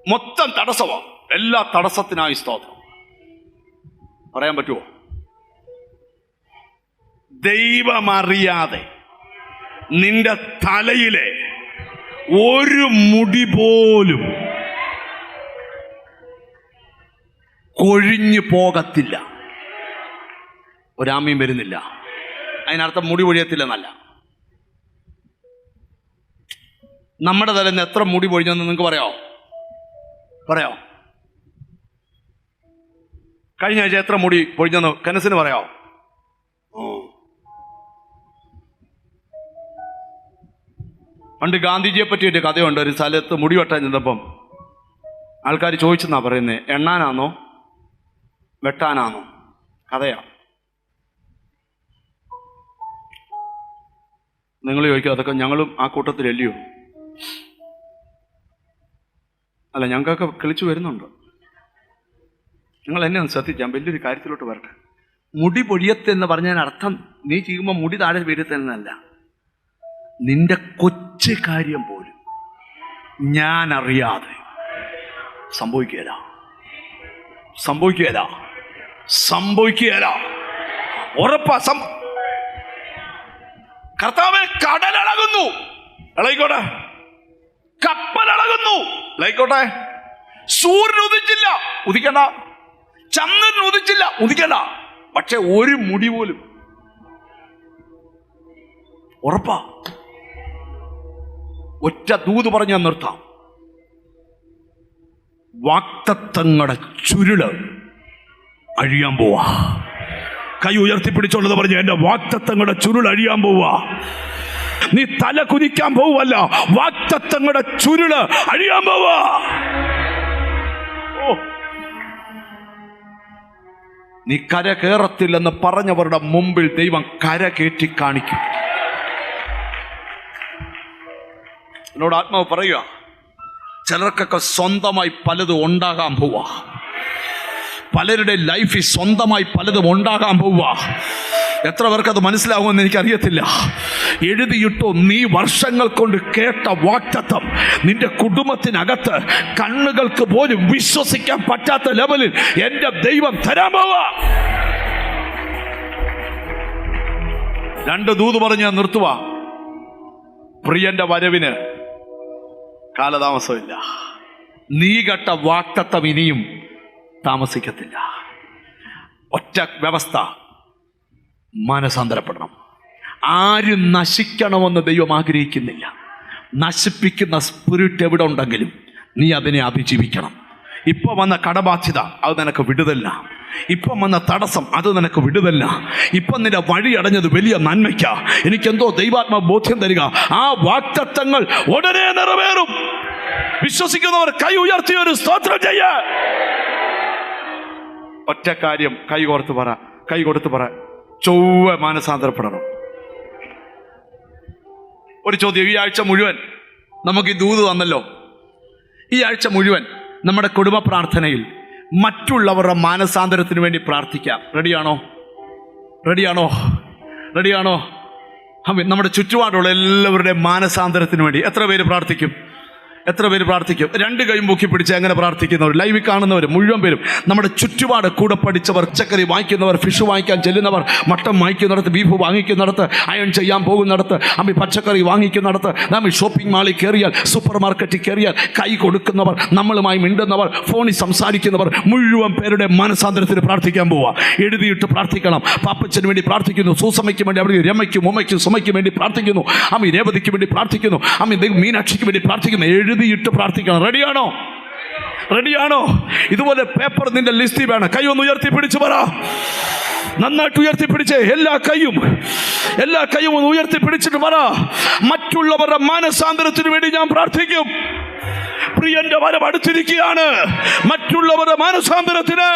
മൊത്തം തടസ്സമാണ്. എല്ലാ തടസ്സത്തിനായി സ്തോത്രം. പറയാൻ പറ്റുമോ? ദൈവമറിയാതെ നിന്റെ തലയിലെ ഒരു മുടി പോലും കൊഴിഞ്ഞു പോകത്തില്ല. ഒരാമയും വരുന്നില്ല. അതിനർത്ഥം മുടി പൊഴിയത്തില്ലെന്നല്ല. നമ്മുടെ തലയിൽ നിന്ന് എത്ര മുടി പൊഴിഞ്ഞെന്ന് നിങ്ങൾക്ക് പറയാമോ? കഴിഞ്ഞ ആഴ്ച എത്ര മുടി പൊഴിഞ്ഞെന്ന് കനസിന് പറയാമോ? പണ്ട് ഗാന്ധിജിയെ പറ്റിയൊരു കഥയുണ്ട്. ഒരു സ്ഥലത്ത് മുടി വെട്ടാൻ ചെന്നപ്പം ആൾക്കാർ ചോദിച്ചെന്നാ പറയുന്നത്, എണ്ണാനാണോ വെട്ടാനാണോ? കഥയാ. നിങ്ങൾ ചോദിക്കുക, അതൊക്കെ ഞങ്ങളും ആ കൂട്ടത്തിലല്ലയോ? അല്ല, ഞങ്ങൾക്കൊക്കെ കിളിച്ചു വരുന്നുണ്ട്. നിങ്ങൾ എന്നെ ഒന്ന് ശ്രദ്ധിച്ചാൽ വലിയൊരു കാര്യത്തിലോട്ട് വരട്ടെ. മുടി പൊഴിയത്തെന്ന് പറഞ്ഞാൽ അർത്ഥം നീ ചെയ്യുമ്പോൾ മുടി താഴെ വീഴത്തെന്നല്ല. നിന്റെ കൊച്ചു കാര്യം പോലും ഞാൻ അറിയാതെ സംഭവിക്കുകയില്ല. ഉറപ്പാ. കർത്താവേ, കടലളകുന്നു, ഇളയിക്കോട്ടെ. കപ്പലളകുന്നു, ഇളയിക്കോട്ടെ. സൂര്യൻ ഉദിച്ചില്ല, ഉദിക്കണ്ട. ചന്ദ്രൻ ഉദിച്ചില്ല, ഉദിക്കണ്ട. പക്ഷെ ഒരു മുടി പോലും ഉറപ്പാ. ഒറ്റ ദൂത് പറഞ്ഞ് ഞാൻ നിർത്താം. വാഗ്ദത്തങ്ങളുടെ ചുരുള് അഴിയാൻ പോവാ. കൈ ഉയർത്തിപ്പിടിച്ചോളത് പറഞ്ഞ എന്റെ വാഗ്ദത്തങ്ങളുടെ ചുരുൾ അഴിയാൻ പോവാ. നീ തല കുനിക്കാൻ പോവല്ല, വാഗ്ദത്തങ്ങളുടെ ചുരുള് അഴിയാൻ പോവാ. നീ കര കയറത്തില്ലെന്ന് പറഞ്ഞവരുടെ മുമ്പിൽ ദൈവം കര കയറ്റി കാണിക്കും. എന്നോട് ആത്മാവ് പറയുക, ചിലർക്കൊക്കെ സ്വന്തമായി പലതും ഉണ്ടാകാൻ പോവാ. പലരുടെ ലൈഫിൽ സ്വന്തമായി പലതും ഉണ്ടാകാൻ പോവുക. എത്ര പേർക്കത് മനസ്സിലാവുമെന്ന് എനിക്കറിയത്തില്ല. എഴുതിയിട്ടു, നീ വർഷങ്ങൾ കൊണ്ട് കേട്ട വാഗ്ദത്തം നിന്റെ കുടുംബത്തിനകത്ത് കണ്ണുകൾക്ക് പോലും വിശ്വസിക്കാൻ പറ്റാത്ത ലെവലിൽ എൻ്റെ ദൈവം തരാൻ പോവാ. 2 ദൂത് പറഞ്ഞ് ഞാൻ നിർത്തുക. പ്രിയന്റെ വരവിന് കാലതാമസമില്ല. നീ കേട്ട വാഗ്ദത്തം ഇനിയും താമസിക്കത്തില്ല. ഒറ്റ വ്യവസ്ഥ, മാനസാന്തരപ്പെടണം. ആരും നശിക്കണമെന്ന് ദൈവം ആഗ്രഹിക്കുന്നില്ല. നശിപ്പിക്കുന്ന സ്പിരിറ്റ് എവിടെ ഉണ്ടെങ്കിലും നീ അതിനെ അതിജീവിക്കണം. ഇപ്പം വന്ന കടബാധ്യത അത് നിനക്ക് വിടുതല്ല. ഇപ്പം വന്ന തടസ്സം അത് നിനക്ക് വിടുതല്ല. ഇപ്പം നിന്റെ വഴി അടഞ്ഞത് വലിയ നന്മയ്ക്ക. എനിക്കെന്തോ ദൈവാത്മ ബോധ്യം തരിക, ആ വാഗ്ദത്തങ്ങൾ ഉടനെ നിറവേറും. വിശ്വസിക്കുന്നവർ കൈ ഉയർത്തി ഒരു സ്തോത്രം ചെയ്യ. ഒറ്റ കാര്യം കൈ കൊടുത്ത് പറ, ചൊവ്വ മാനസാന്തരപ്പെടണം. ഒരു ചോദ്യം, ഈ ആഴ്ച മുഴുവൻ നമുക്ക് ഈ ദൂത് തന്നല്ലോ. ഈ ആഴ്ച മുഴുവൻ നമ്മുടെ കുടുംബ പ്രാർത്ഥനയിൽ മറ്റുള്ളവരുടെ മാനസാന്തരത്തിന് വേണ്ടി പ്രാർത്ഥിക്കാം. റെഡിയാണോ? നമ്മുടെ ചുറ്റുപാടുള്ള എല്ലാവരുടെയും മാനസാന്തരത്തിന് വേണ്ടി എത്ര പേര് പ്രാർത്ഥിക്കും? 2 കൈയും പൊക്കി പിടിച്ച് എങ്ങനെ പ്രാർത്ഥിക്കുന്നവർ, ലൈവിൽ കാണുന്നവർ മുഴുവൻ പേരും, നമ്മുടെ ചുറ്റുപാട് കൂടെ പഠിച്ചവർ, പച്ചക്കറി വാങ്ങിക്കുന്നവർ, ഫിഷ് വാങ്ങിക്കാൻ ചെല്ലുന്നവർ, മട്ടൻ വാങ്ങിക്കുന്നിടത്ത്, ബീഫ് വാങ്ങിക്കുന്നിടത്ത്, അയൺ ചെയ്യാൻ പോകുന്നിടത്ത്, പച്ചക്കറി വാങ്ങിക്കുന്നിടത്ത്, നാം ഷോപ്പിംഗ് മാളിൽ കയറിയാൽ, സൂപ്പർ മാർക്കറ്റിൽ കയറിയാൽ, കൈ കൊടുക്കുന്നവർ, നമ്മളുമായി മിണ്ടുന്നവർ, ഫോണിൽ സംസാരിക്കുന്നവർ, മുഴുവൻ പേരുടെ മനസാന്തരത്തിന് പ്രാർത്ഥിക്കാൻ പോവുക. എഴുതിയിട്ട് പ്രാർത്ഥിക്കണം. പാപ്പച്ചന് വേണ്ടി പ്രാർത്ഥിക്കുന്നു, സൂസമ്മയ്ക്ക് വേണ്ടി, അവിടെ രമയ്ക്കും ഉമ്മയ്ക്കും സുമയ്ക്കും വേണ്ടി പ്രാർത്ഥിക്കുന്നു, രേവതിക്ക് വേണ്ടി പ്രാർത്ഥിക്കുന്നു, മീനാക്ഷിക്ക് വേണ്ടി പ്രാർത്ഥിക്കുന്നു. എഴുതിയിട്ട് പ്രാർത്ഥിക്കണം. റെഡിയാണോ? ഇതുപോലെ പേപ്പർ നിന്റെ ലിസ്റ്റിൽ വേണം. കൈ ഒന്ന് ഉയർത്തി പിടിച്ച് പറ, നന്നായിട്ട് ഉയർത്തി പിടിച്ച്, എല്ലാ കൈയും ഒന്ന് ഉയർത്തി പിടിച്ചിട്ട് പറ, മറ്റുള്ളവരുടെ മാനസാന്തരത്തിന് വേണ്ടി ഞാൻ പ്രാർത്ഥിക്കും. പ്രിയന്റെ വരവ് അടുത്തിരിക്കുകയാണ്. മറ്റുള്ളവരുടെ മാനസാന്തരത്തിന്